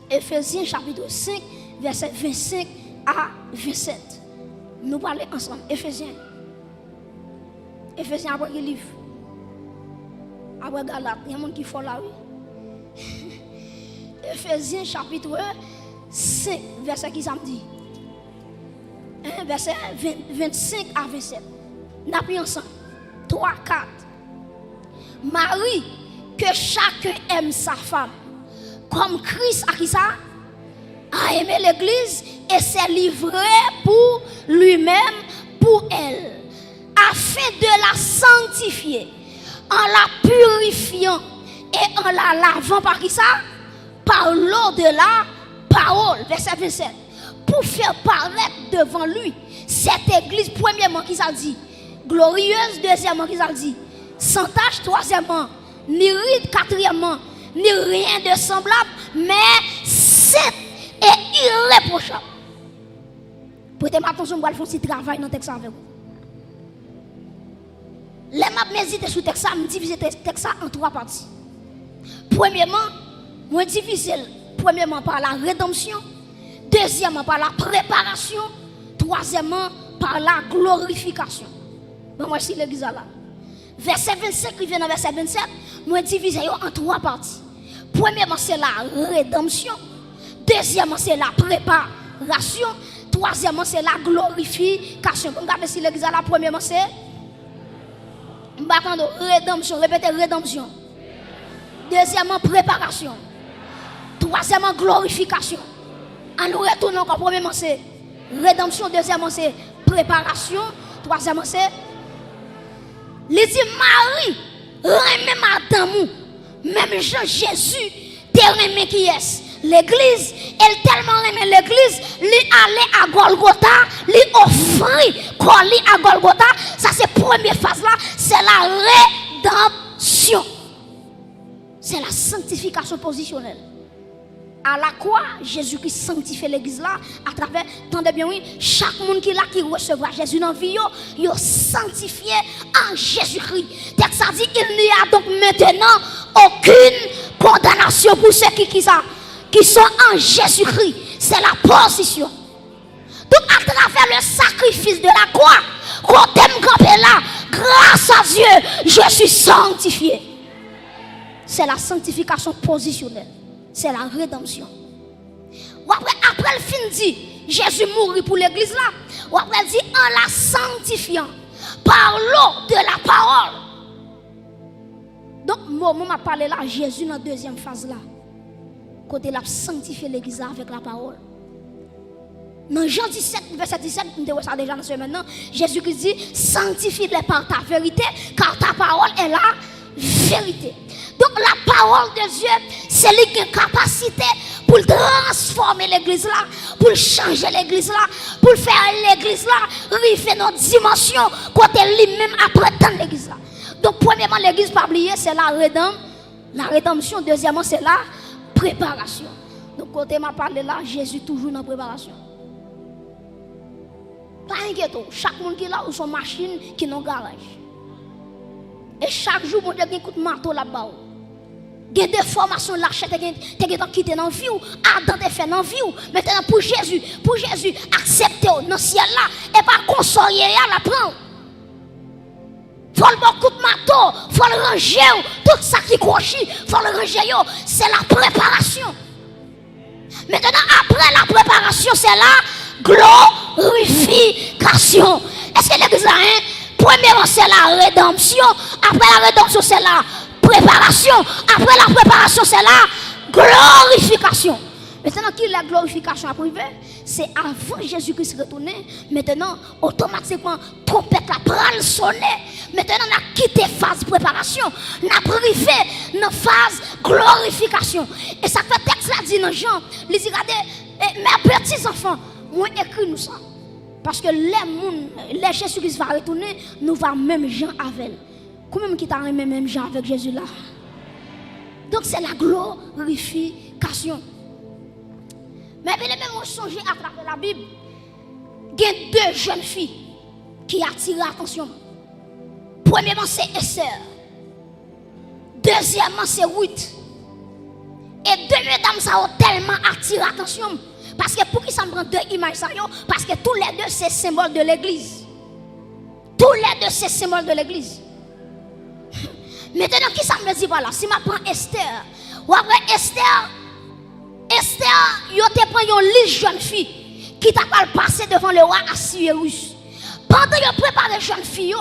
Éphésiens, chapitre 5, verset 25 à 27. Nous parlons ensemble. Éphésiens. Éphésiens après quel livre? Après Galates. Il y a des gens qui font là, oui. Éphésiens, chapitre 5, verset qui ça me dit? Verset 25 à 27. Nous apprenons ensemble. 3, 4. Marie, que chacun aime sa femme, comme Christ a qui ça? a aimé l'église et s'est livré pour lui-même, pour elle, afin de la sanctifier, en la purifiant et en la lavant par qui ça? Par l'eau de la parole, verset 27. Pour faire paraître devant lui cette église, premièrement, qui ça dit? Glorieuse, deuxièmement, qui ça dit? Sans tache, troisièmement, ni ride, quatrièmement, ni rien de semblable, mais sainte et irréprochable. Prêtez attention, je vais faire un petit travail dans le texte avec vous. Les maps méditer sur le texte, je divise le texte en trois parties. Premièrement, je divise premièrement par la rédemption, deuxièmement par la préparation, troisièmement par la glorification. Bon, moi, c'est l'église là. Verset 25, qui vient dans verset 27, je divise en trois parties. Premièrement, c'est la rédemption. Deuxièmement, c'est la préparation. Troisièmement, c'est la glorification. Regardez si l'église là, premièrement, c'est rédemption. Répétez rédemption. Deuxièmement, préparation. Troisièmement, glorification. En nous retournant encore, premièrement, c'est rédemption. Deuxièmement, c'est préparation. Troisièmement, c'est. Les dit Marie, remet madame, même Jean Jésus, te remet qui est. L'église, elle tellement aimé l'église, lui allait à Golgotha, lui offrir colis à Golgotha. Ça c'est la première phase là, c'est la rédemption. C'est la sanctification positionnelle. À la croix, Jésus-Christ sanctifie l'église là, à travers, tendez bien oui, chaque monde qui là qui recevra Jésus dans la vie, il est sanctifié en Jésus-Christ. Texte ça dit, il n'y a donc maintenant aucune condamnation pour ceux qui sont en Jésus-Christ. C'est la position. Donc à travers le sacrifice de la croix, quand t'aimes camper là, grâce à Dieu, je suis sanctifié. C'est la sanctification positionnelle. C'est la rédemption. Ou après le fin dit, Jésus mourit pour l'église là. Ou après dit, en la sanctifiant par l'eau de la parole. Donc, moi, m'a parlé là, Jésus dans la deuxième phase là. Côté il a sanctifié l'église là avec la parole. Dans Jean 17, verset 17, nous devons ça déjà dans ce maintenant. Jésus qui dit, sanctifie-les par ta vérité, car ta parole est la vérité. Donc la parole de Dieu, c'est lui qui a une capacité pour transformer l'église là, pour changer l'église là, pour faire l'église là, river notre dimension, côté lui-même après tant l'église là. Donc premièrement, l'église pas oublier, c'est la rédemption. Deuxièmement, c'est la préparation. Donc côté m'a parlé là, Jésus toujours dans la préparation. Pas inquiète, chaque monde qui est là ou son machine qui est dans le garage. Et chaque jour, mon Dieu, il y a un coup de marteau là-bas. Il y a des formations là, tu as quitté dans la vie, Adam te fait dans la vie. Maintenant, pour Jésus, accepter dans le ciel là, et pas consoler à la prendre. Il faut le bon coup de marteau, il faut le ranger, tout ça qui croche, il faut le ranger, c'est la préparation. Maintenant, après la préparation, c'est la glorification. Est-ce que l'église a un? Premièrement, c'est la rédemption. Après la rédemption, c'est la préparation. Après la préparation, c'est la glorification. Maintenant, qui est la glorification à privé? C'est avant Jésus-Christ retourner. Maintenant, automatiquement, trompette la pral sonner. Maintenant, on a quitté phase préparation. On a privé dans phase glorification. Et ça fait texte là dit dans Jean. Il dit, regardez, mes petits enfants, moi écrit nous ça. Parce que les Jésus-Christ va retourner, nous va même Jean avec. Comment qui t'a même Jean avec Jésus là? Donc c'est la glorification. Mais bien même on songe à travers la Bible, il y a deux jeunes filles qui attirent l'attention. Premièrement c'est Esther. Deuxièmement c'est Ruth. Et deux mesdames ça ont tellement attiré l'attention. Parce que pour qui ça me prend deux images, parce que tous les deux c'est symbole de l'église. Tous les deux c'est symbole de l'église. Maintenant, qui ça me dit voilà? Si je prends Esther, ou après Esther, il te prend une liste jeune fille qui t'a pas passé devant le roi Assuérus. pendant que préparer jeune fille,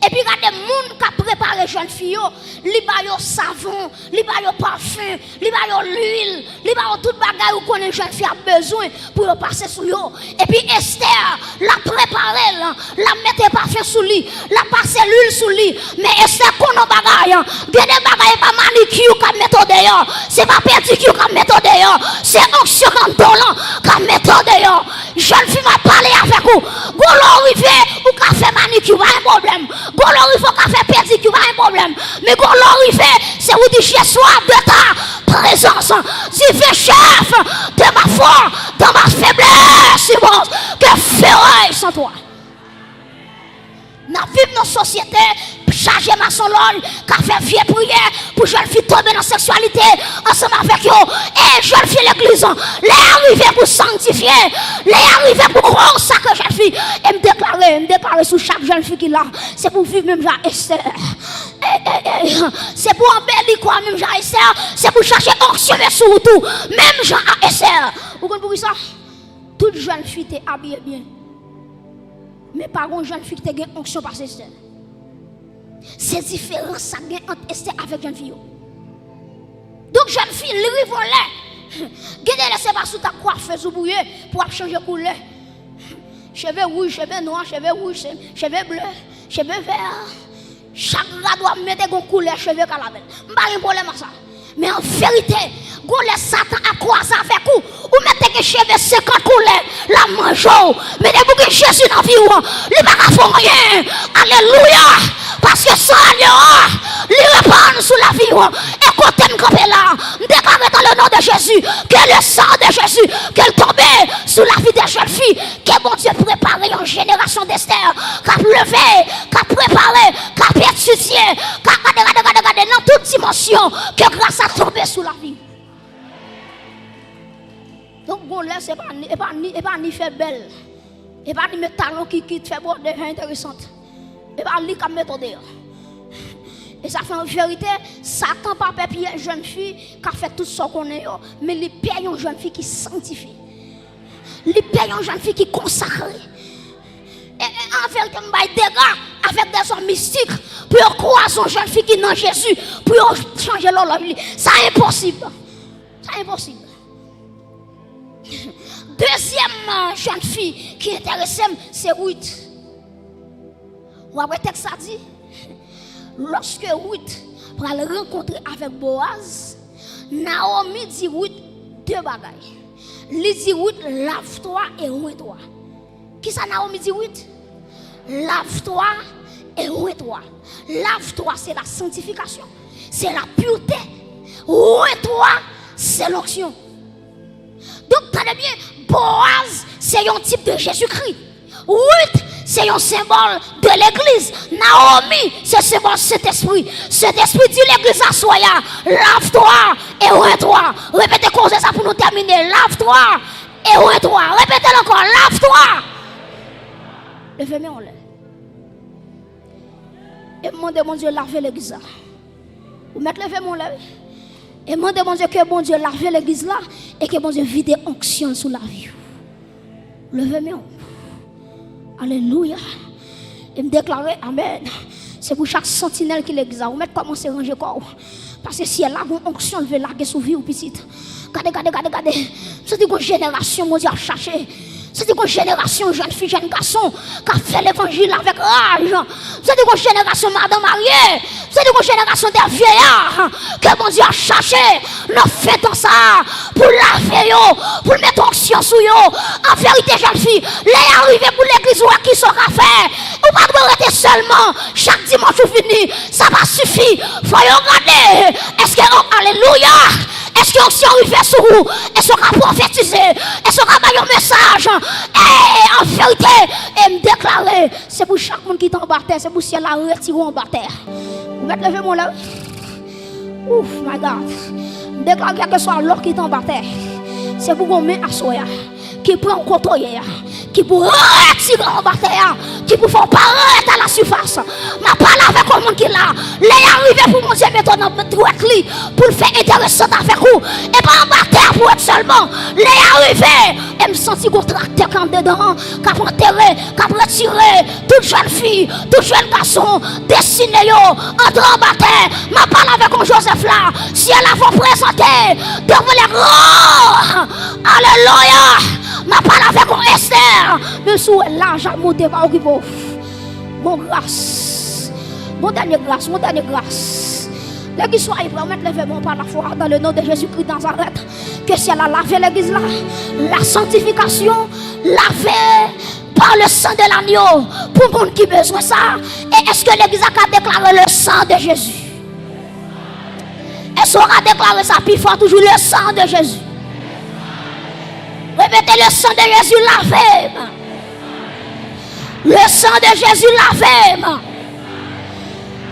et puis regardez monde qui a préparé jeune fille, li ba yo savon, li ba yo parfum, li ba yo l'huile, li ba yo tout bagay ou connaît jeune fille a besoin pour passer sous yo. Et puis Esther la préparé, la mettait parfum sous lui, la passé l'huile sous lui. Mais Esther connaît bagay, des bagay pas manicure qui mettre dehors, c'est pas pédicure qui mettre dehors, c'est onction comme dolan qui mettre dehors. Jeune fille m'a parlé avec vous, glorifié ou qu'a fait manicure, pas un problème. Glorifié ou qu'a fait pédicure, pas un problème. Mais glorifié, c'est vous dire j'ai soif de ta présence. Si fais chef de ma foi, dans ma faiblesse, immense, que ferai sans toi? Nous vivons dans une société chargée ma son l'ol, qui fait vieux prière pour jeune fille tomber dans la sexualité ensemble avec eux. Et jeune fille l'église, les arrivés pour sanctifier, les arrivés pour consacrer jeune fille. Et me déclarer sur chaque jeune fille qui là, c'est pour vivre même genre Esther. C'est pour embellir quoi, même genre Esther. C'est pour chercher onction sur tout, même genre Esther. Vous comprenez pour ça? Toute jeune fille t'est habillée bien. Mais par contre, jeune fille qui a une onction par Esther. C'est différent ça gagne entre Esther avec jeune fille. Donc jeune fille, les rivolets. Gardez laissez pas sous ta coiffeuse ou bouillée pour changer couleur. Cheveux rouges, cheveux noirs, cheveux rouges, cheveux bleus, cheveux verts. Chaque gars doit mettre une couleur cheveux qu'à la belle. Pas de problème à ça. Mais en vérité, vous laissez Satan à croiser avec vous. Vous mettez que cheveux 50 couleurs, la mangeau. Mais dès que Jésus dans la vie, il ne va pas faire rien. Alléluia. Parce que ça, il répand sur la vie. Et quand tu es campé là, déclare dans le nom de Jésus que le sang de Jésus, qu'elle tombe sur la vie des jeunes filles, que bon Dieu prépare une génération d'Esther, qui a levé, qui a préparé, qui a étudié, qui a regardé dans toute dimension, que grâce à tomber sur la vie. Donc, bon, là, c'est pas ni fait belle, et pas ni mes talons qui te fait bon, intéressante. Et pas lui qui mettre dehors. Et ça fait en vérité, Satan pas papier une jeune fille qui a fait tout ce qu'on est, mais il paye une jeune fille qui sanctifie. Il paye une jeune fille qui consacre. Et en vérité, il y a des dégâts avec des hommes mystiques pour croire une jeune fille qui est dans Jésus, pour changer leur vie. C'est impossible. C'est impossible. Deuxième jeune fille qui intéresse, c'est Ruth. Ou après, texte ça dit, lorsque Ruth va le rencontrer avec Boaz, Naomi dit Ruth deux bagailles. Il dit Ruth, lave-toi et oins-toi. Qui ça Naomi dit Ruth? Lave-toi et oins-toi. Lave-toi, c'est la sanctification, c'est la pureté. Oins-toi, c'est l'onction. Donc, tenez bien, Boaz, c'est un type de Jésus-Christ. Ruth, c'est un symbole de l'église. Naomi, c'est un symbole de cet esprit. Cet esprit dit l'église à soi, lave-toi et oins-toi. Répétez comme ça pour nous terminer. Lave-toi et oins-toi. Répétez encore, lave-toi. Levez-moi en l'air. Et demandez mon Dieu laver l'église là. Vous mettez levez-moi en l'air. Et demandez mon Dieu que bon Dieu lave l'église là et que bon Dieu vide onction sur la vie. Levez-moi. Alléluia. Et me déclarer Amen. C'est pour chaque sentinelle qui l'exerce. Vous mettez commencer à ranger corps. Parce que si elle a une onction, elle veut larguer sous vie ou petite. Regardez. C'est une génération, mon Dieu, à chercher. C'est une génération, jeune fille, jeune garçon, qui a fait l'évangile avec rage. C'est une génération, madame mariée. C'est une génération des vieillards que mon Dieu a cherché. Nous faisons ça pour laver, pour mettre onction sur eux. En vérité, jeune fille, les arrivés pour l'église ou à qui sont fait. Ou pas de rester seulement chaque dimanche ou fini. Ça va suffire. Faut regarder. Est-ce que, alléluia. Est-ce que l'onction arrive sur vous? Est-ce qu'on va prophétiser? Est-ce qu'on va faire un message? Et en vérité, et me déclarer, c'est pour chaque monde qui est en bas terre, c'est pour si elle a retiré en bas terre. Vous mettez lever mon là? Ouf, my God. Déclarer quel que soit l'or qui est en bas terre, c'est pour qu'on met à soi, qui prend contrôle, qui pour retirer en bas terre, qui pour faire paraître à la surface. Ma parole avec un monde qui là. Les arrivés pour mon Dieu, mettons dans le truc pour le faire intéressant avec vous. Et pas en bataille pour être seulement. Les arrivés, et me sentir qu'on tracteur quand dedans, qu'à enterrer, qu'à retirer, toute jeune fille, tout jeune garçon, destiné yo, entre en bataille. Ma parle avec un Joseph là. Si elle a vous présenter devant les grands. Alléluia. Ma parle avec un Esther. Même si elle là, j'ai monté par qui pauvre. Mon grâce. Mon dernier grâce, mon dernier grâce. L'église soit promettre lever mon par la foi dans le nom de Jésus-Christ Nazareth. Que si elle a lavé l'église là, la sanctification, lavé par le sang de l'agneau, pour le monde qui a besoin de ça. Et est-ce que l'église a déclaré le sang de Jésus? Est-ce qu'on a déclaré ça plus fort, toujours le sang de Jésus? Répétez le sang de Jésus lavé. Le sang de Jésus lavé.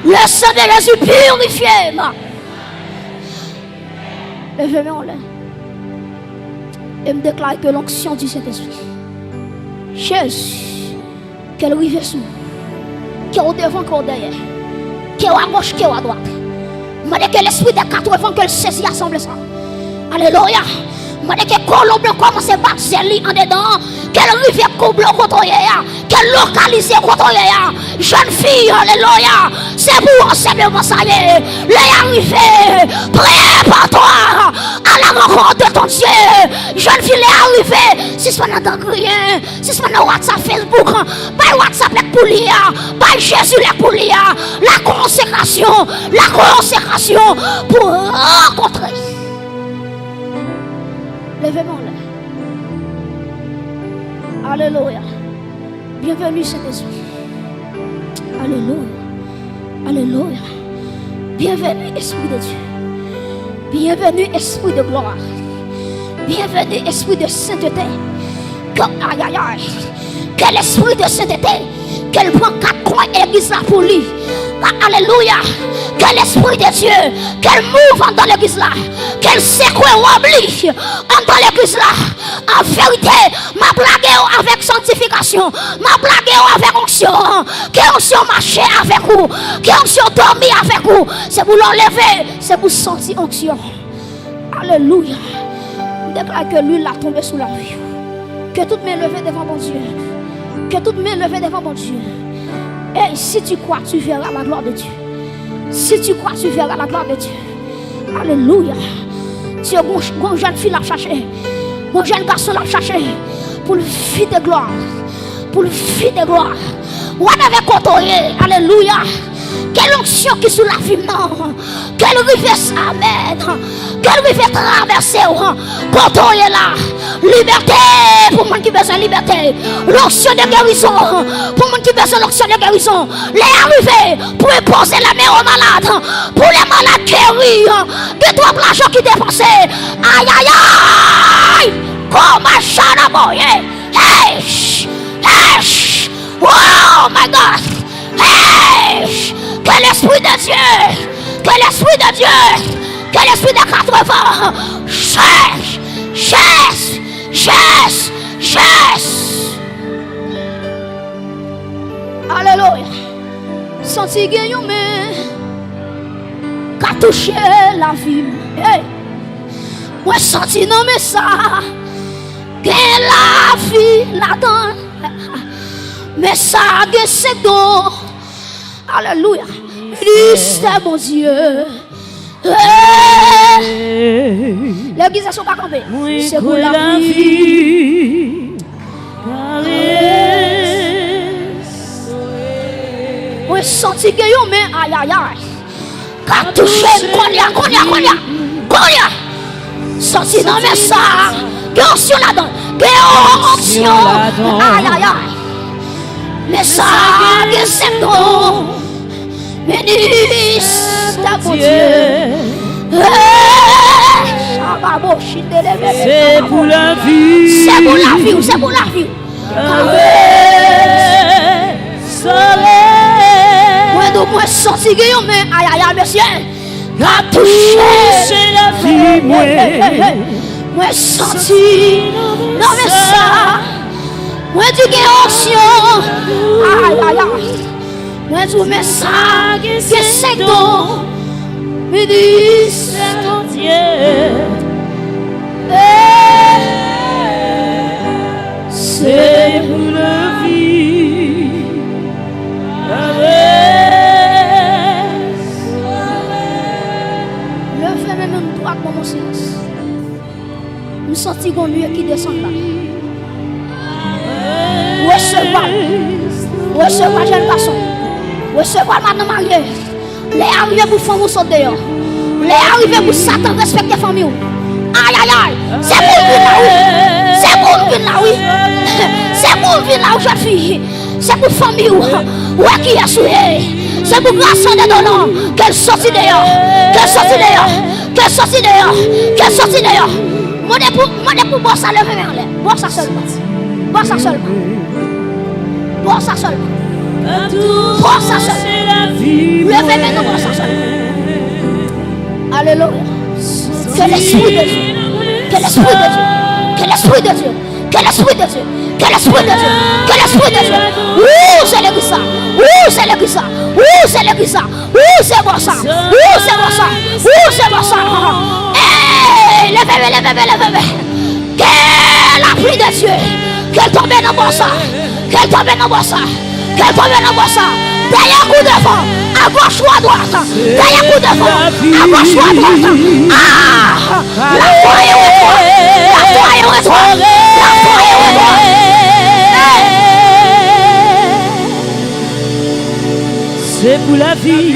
Le sang de Jésus purifié. Levez-moi là. Et me déclare que l'onction du Saint-Esprit. Jésus, qu'elle rive sous, qu'elle est au devant, qu'elle est derrière, qu'elle est à gauche, qu'elle est à droite. Je dis que l'esprit des 80 qu'elle saisit assemble ça. Alléluia. Je dis que Colombe commence à battre en dedans, qu'elle rive Colombe contre qu'elle localise contre jeune fille, alléluia. C'est pour enseignement ça y est. Les arrivés, prépare-toi à la rencontre de ton Dieu. Jeune fille, les arrivés. Si ce n'est pas dans rien, si ce n'est pas WhatsApp, Facebook, pas WhatsApp pour lire, pas Jésus pour lire. La consécration pour rencontrer. Levez-moi là. Alléluia. Bienvenue Saint-Esprit. Alléluia. Alléluia. Bienvenue Esprit de Dieu. Bienvenue Esprit de gloire. Bienvenue Esprit de sainteté. Aïe aïe aïe. Quel esprit de sainteté. Qu'elle prend 4 coins et l'église là pour lui. Alléluia. Quel esprit de Dieu. Qu'elle mouve dans l'église là. Qu'elle secoue ou oublie dans l'église là. En vérité, ma blague avec sanctification. Ma blague avec onction. Que onction marcher avec vous. Que onction dormir avec vous. C'est pour l'enlever. C'est pour sentir onction. Alléluia. Déclare que l'huile a tombé sous la vie. Que toute main levée devant mon Dieu. Que toute main levée devant mon Dieu. Et si tu crois, tu verras la gloire de Dieu. Si tu crois, tu verras la gloire de Dieu. Alléluia. Dieu, mon jeune fille l'a cherché. Mon jeune garçon l'a cherché. Pour le fils de gloire. Pour le fils de gloire. Ou avec côtoyé. Alléluia. Quelle onction qui est sous la vie, non. Quelle rivière, amen. Quelle rivière traverser. Quand on est là. Liberté pour moi qui besoin de liberté. L'onction de guérison. Pour moi qui besoin de l'onction de guérison. Les arrivés pour imposer la main aux malades. Pour les malades guéris. De toi, l'argent qui dépensait. Aïe, aïe, aïe. Comme un chat à moyen. Hey, hey. Oh my God. Hey. Que l'esprit de Dieu. Que l'esprit de Dieu. Que l'esprit de 80. Cherche. Cherche. Cherche. Cherche. Alléluia. Senti gagnant mais qu'a touché la vie. Hey. Moi senti non mais ça. Que la vie là-dedans. Mais ça que c'est donc. Alléluia. C'est mon Dieu. L'église est pas campée. C'est pour la vie. Moi senti que yo mais aïe aïe aïe. Qu'a touché konya. Senti non mais ça. Que onction là-dedans. Que onction. Aïe aïe aïe. Mais ça que c'est donc. Bénisse ta mon Dieu. C'est pour la vie. C'est pour la vie. C'est pour la vie. Moi sorti mais aïe aïe aïe monsieur. A touché la vie moi sorti. Non mais ça. Moi dis que onction. Aïe aïe aïe. Moi me dis, mais ça, que c'est donc, me dis, c'est ton Dieu. C'est pour la vie. Levez mes mains droites dans mon silence. Je sens qu'il y a une nuée qui descend là. Recevoir jeune garçon. Recevoir madame mariée. Les arrivés pour faire vous sauter dehors. Les arrivés pour Satan respecter la famille. Aïe aïe aïe. C'est pour vivre là oui. C'est pour vivre là oui. C'est pour vivre là où jeune fille. C'est pour famille ouais qui est souillée. C'est pour grâce de donnant qu'elle sortit dehors. Qu'elle sortit dehors. Qu'elle sortit dehors. Qu'elle sortit dehors. Moi pour boire ça lever en l'air. Boire ça seulement. Boire ça seulement. Boire ça seulement. Boire ça seulement. Levez maintenant boire ça seulement. Alléluia. Que l'esprit de Dieu. Que l'esprit de Dieu. Que l'esprit de Dieu. Que l'esprit de Dieu. Que l'esprit de Dieu. Que l'esprit de Dieu. Ouh, c'est l'église ça. Ouh, c'est l'église ça. Ouh, c'est l'église ça. Ouh, c'est bon ça. Ouh, c'est bon ça. Ouh, c'est bon ça. Hey, levez. Que la pluie de Dieu. Qu'elle tombe dans bon ça. Qu'elle tombe dans bon ça. Qu'elle tombe dans bon ça. Derrière coup de vent. À gauche ou à droite. Derrière coup de vent. À gauche ou à droite. Ah, la foi est au retour. La foi est au retour. La foi est au retour. C'est pour la vie.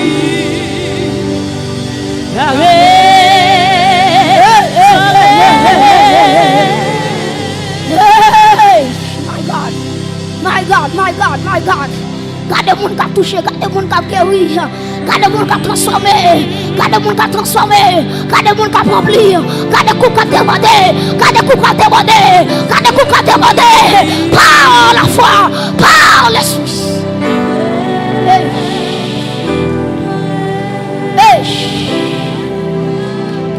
My God. Gardez mon qui a touché, gardez mon qui a guéri, gardez mon qui a transformé, gardez mon qui a transformé, gardez mon qui a rempli, gardez coup qui a demandé, gardez coup qui a demandé, gardez coup qui a demandé, par la foi, par l'esprit.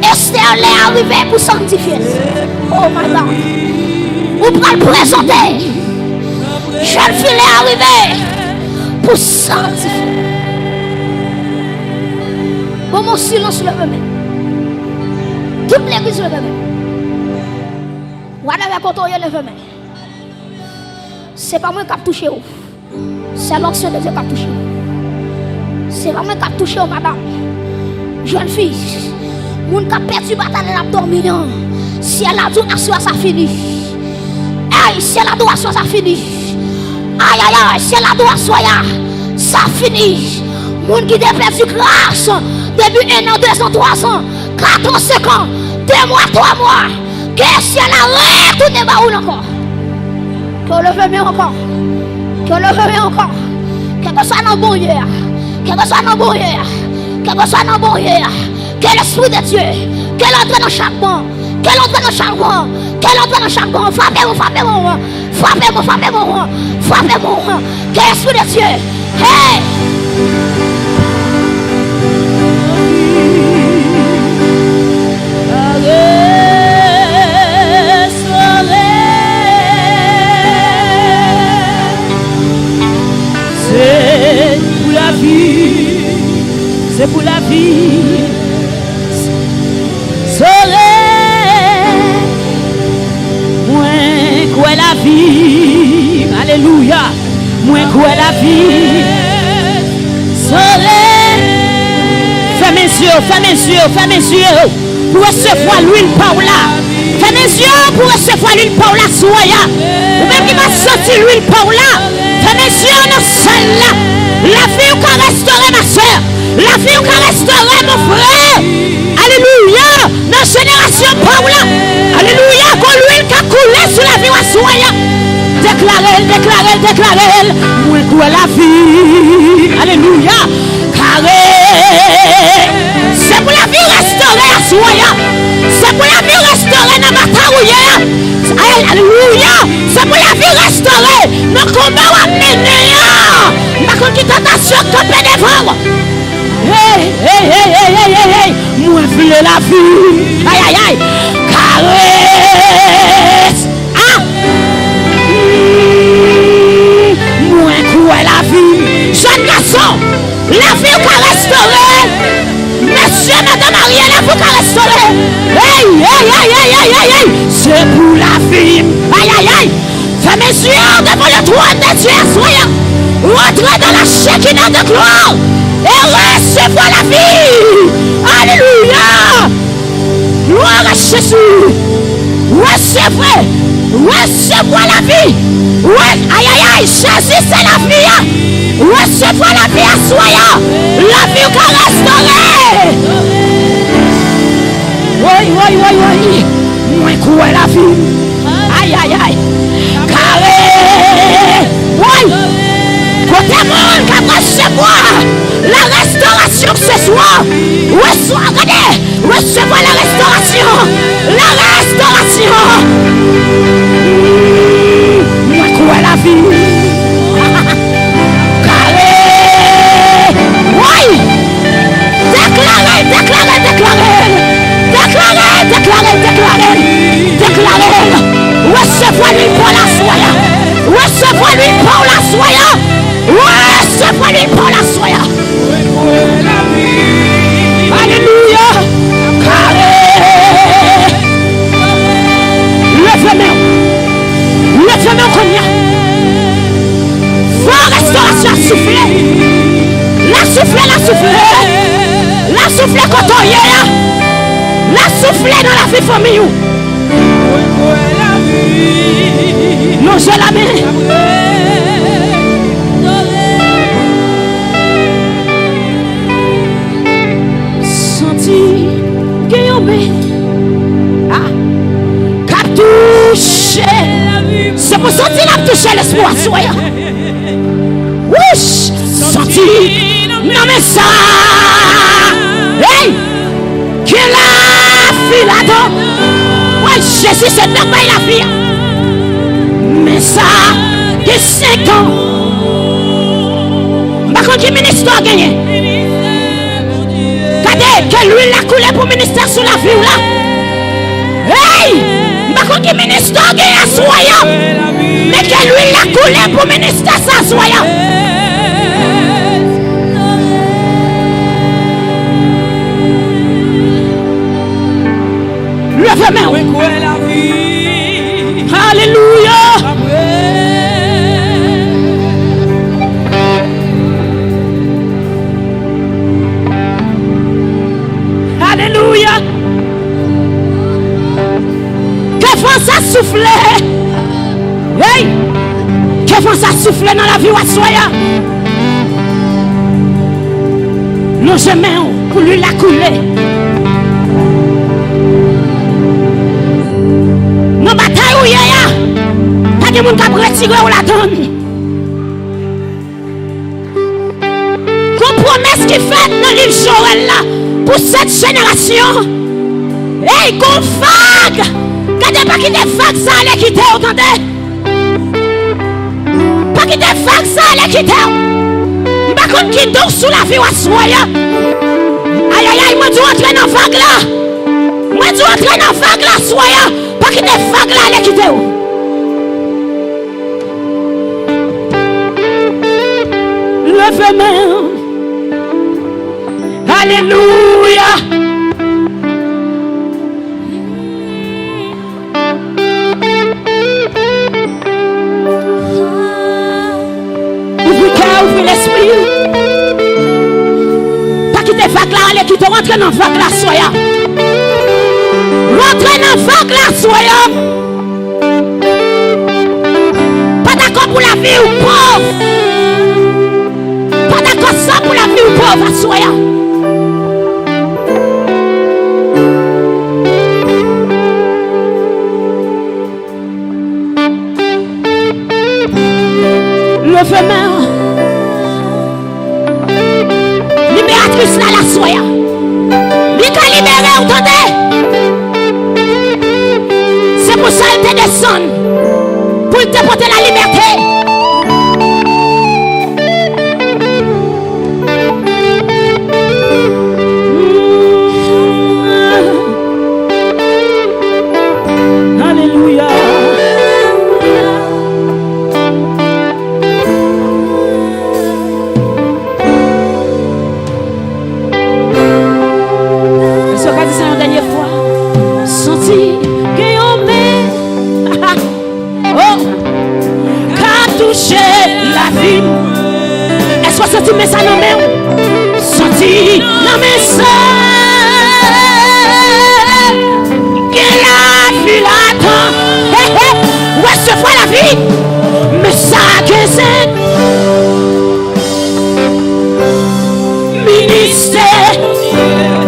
Esther est arrivée pour sanctifier. Oh my God. Vous pouvez le présenter. Jeune fille est arrivée pour sanctifier. Bon, mon silence le même. Toute l'église le même. Voilà avec autorité le même. C'est pas moi qui a touché. C'est l'onction de Dieu qui a touché. C'est pas moi qui a touché, madame. Jeune fille. Moun qui a perdu bataille de l'abdomen. Si elle a dû assurer ça fini. Aïe, si elle a dû assurer ça fini. Aïe, si elle a dû assurer ça fini. Moun qui a perdu grâce. Début 1 an, 2 ans, 3 ans, 4 ans, 5 ans, 2 mois, 3 mois. Que si elle a retourné baoul encore. Que le veut bien encore. Que le veut bien encore. Que soit dans bon hier. Que soit dans bon hier. Que soit dans bon hier. Que l'esprit de Dieu. Qu'elle entre dans chaque banc. Qu'elle entre dans chaque banc. Qu'elle entre dans chaque banc. Frappez-moi. Que l'esprit de Dieu. Hey! C'est pour la vie. Soleil, moi quoi la vie. Alléluia. Moi quoi la vie. Soleil. Fais mes yeux. Pour recevoir l'huile par là. Fais mes yeux pour recevoir l'huile par là. Soya. Ou même qui m'a sorti l'huile par là. Fais mes yeux dans celle-là. La vie qui restaurer ma soeur. La vie qui restaurer mon frère. Alléluia. Dans la génération Paula. Alléluia. Quand l'huile qui a coulé sur la vie à soya. Déclarez. Moi quoi la vie. Alléluia. Carré. C'est pour la vie restaurée à soya. C'est pour la vie restaurée dans ma tarouille. Alléluia. C'est pour la vie restaurée. Dans le combat à mener. Par contre, qui tentation camper devant. Hey. Moi, voulais la vie. Aïe. Caresse. Ah. Moi, quoi la vie. Jeune garçon. La vie qu'a restauré. Monsieur, madame Ariel, la vie qu'a restauré. Hey, hey, hey, hey, hey, hey, hey. C'est pour la vie. Aïe, aïe, aïe. Fais mes yeux devant le trône de Dieu, soyons. Rentrez dans la Shekinah de gloire. Et recevez la vie. Alléluia. Gloire à Jésus. Recevez. Recevez la vie. Ouais, aïe, aïe, aïe. Choisissez la vie. Recevez la vie à soyons. La vie qu'a restaurée. Oui, oui, oui, oui. Moi, quoi la vie. Aïe, aïe, aïe. Carré. Oui. Côté monde qui va recevoir la restauration ce soir. Regardez. Recevez la restauration. La restauration. Moi, quoi la vie. Carré. Oui. Déclarez, déclarez, déclarez. Déclarez, déclarez, déclarez. Déclarez. Recevez-lui pour la soya. Recevez-lui pour la soya. Recevez-lui pour la soya. Alléluia. Carré. Levez-moi. Levez-moi combien. Faut restauration souffler. La souffler, la souffler. La souffler quand on y est là. La souffler dans la vie famille. Non, je la mets. Senti Guillaume. Ah, cap touché. C'est pour sentir la toucher l'espoir. Soyez. Ouch, senti. Non, mais ça. Hey, qui la fille là-dedans. Ouais, Jésus, c'est de la vie. Mais ça, il y a 5 ans. Par contre, qui ministère a gagné? Regardez, que l'huile a coulé pour ministère sur la vie là. Hey! Par contre, qui ministère a gagné à soyant. Mais que l'huile a coulé pour ministère sans soyant. Levez-moi. Alléluia. Alléluia. Que vent ça souffler. Hey. Que vent ça souffler dans la vie à soya. Nous jamais pour lui la couler. Nos batailles où il y a, pas de monde qui a retiré ou la donne. Qu'on promesse qui fait dans l'île Joël là, pour cette génération. Hey, qu'on vague. Quand pas qui des vagues, ça allait quitter, entendez? Pas qui des vagues, ça allait quitter. Pas contre qui dort sous la vie ou à soya. Aïe, aïe, aïe, moi je rentre dans la vague là. Moi je rentre dans la vague là, soya. Pas qu'il y ait des vagues là, allez quitter. Levez-moi. Alléluia. Ouvrez cœur, ouvrez l'esprit. Pas qu'il y ait des vagues là, allez quitter. Rentrez dans la vague là, soya. Rentrez dans la vague là, soyons. Pas d'accord pour la vie ou pauvre. Pas d'accord ça pour la vie ou pauvre, soyons. Levez-moi. Libératrice là, la soyons. L'État libéré, entendez? C'est pour ça qu'elle te descend. Pour te porter la liberté. Alléluia. Sorti mais ça non même. Sorti non mais ça. Quelle la vie l'attend. Ouais, ce fois la vie. Mais ça que c'est. Ministère.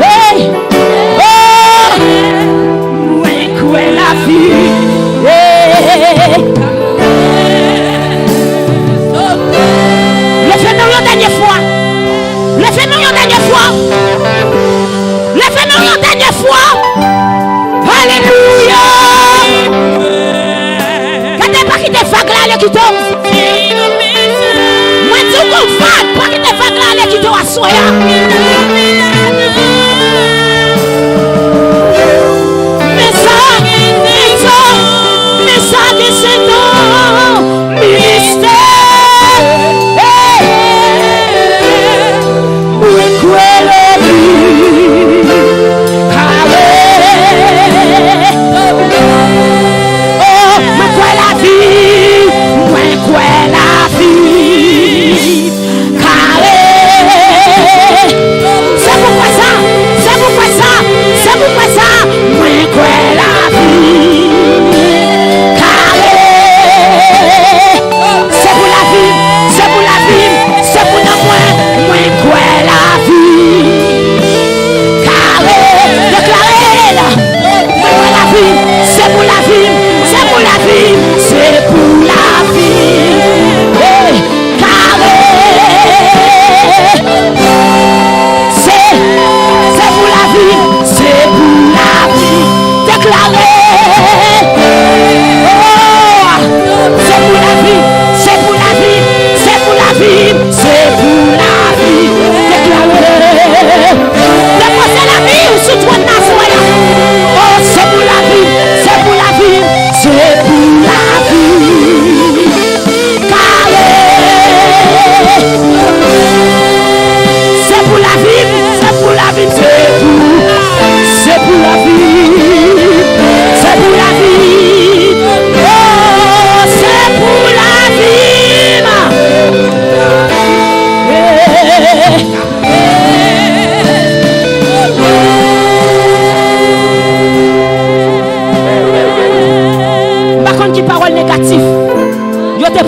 Hey. Oh. Ouais, quoi la vie. Hey. Levez-nous une dernière fois. Levez-nous une dernière fois. Levez-nous une dernière fois. Alléluia. Quand t'es pas qui te vague là, qui tombe. Moi, tu comprends pas qui te vague là, qui tombe à soi. Mais ça, c'est ton ministère.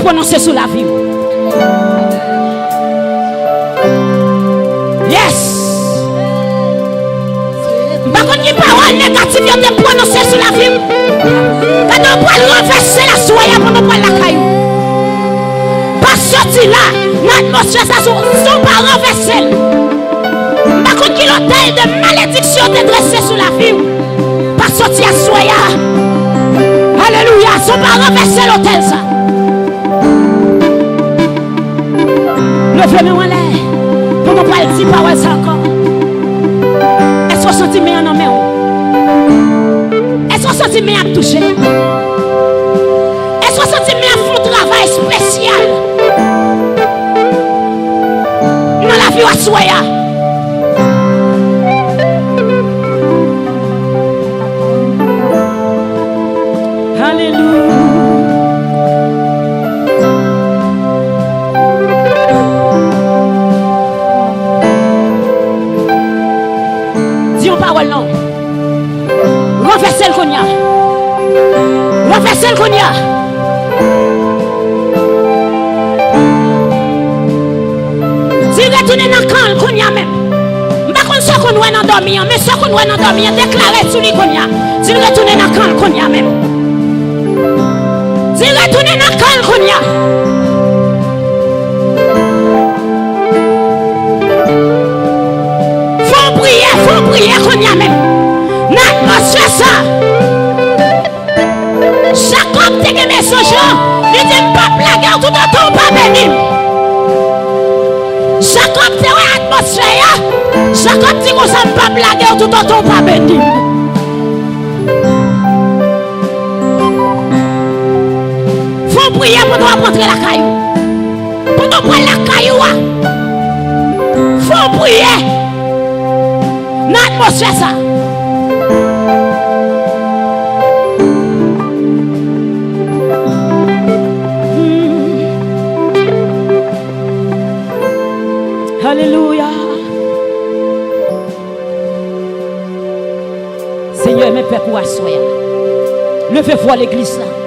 Prononcer sur la vie. Yes. Par contre, les paroles négatives, ils ont prononcé sur la vie. Quand on peut renverser la soie pour nous prendre la caillou. Pas sortir là, l'atmosphère, ça sont pas renversés. Par contre, l'hôtel de malédiction est dressé sur la vie. Pas sortir à soya. Alléluia, ils sont pas renversés l'hôtel ça. Levez-moi en l'air. Pour nous pas dire parole ça encore. Est-ce que vous sentez bien en main? Est-ce que vous sentez bien à toucher? Est-ce que vous sentez bien à faire un travail spécial? Dans la vie à soya. Alléluia. Parole non. Renversez le cognac. Renversez le cognac. Si retournez dans le camp, le cognac même. Pas comme ça qu'on voit dans dormir, mais ça qu'on voit dans dormir, déclaré sur le cognac. Si retournez dans le camp, le cognac même. Si retournez dans le camp, le cognac. Faut prier qu'on y a même. N'atmosphère ça. Jacob te gagné son gens. Il dit pas blaguer tout le temps pas béni. Jacob te ouais atmosphère. Jacob dit qu'on s'en pas blaguer tout le temps pas béni. Faut prier pour nous rentrer la caillou. Pour nous prendre la caillou. Faut prier. L'atmosphère ça. assoya. Levez-vous à l'église là.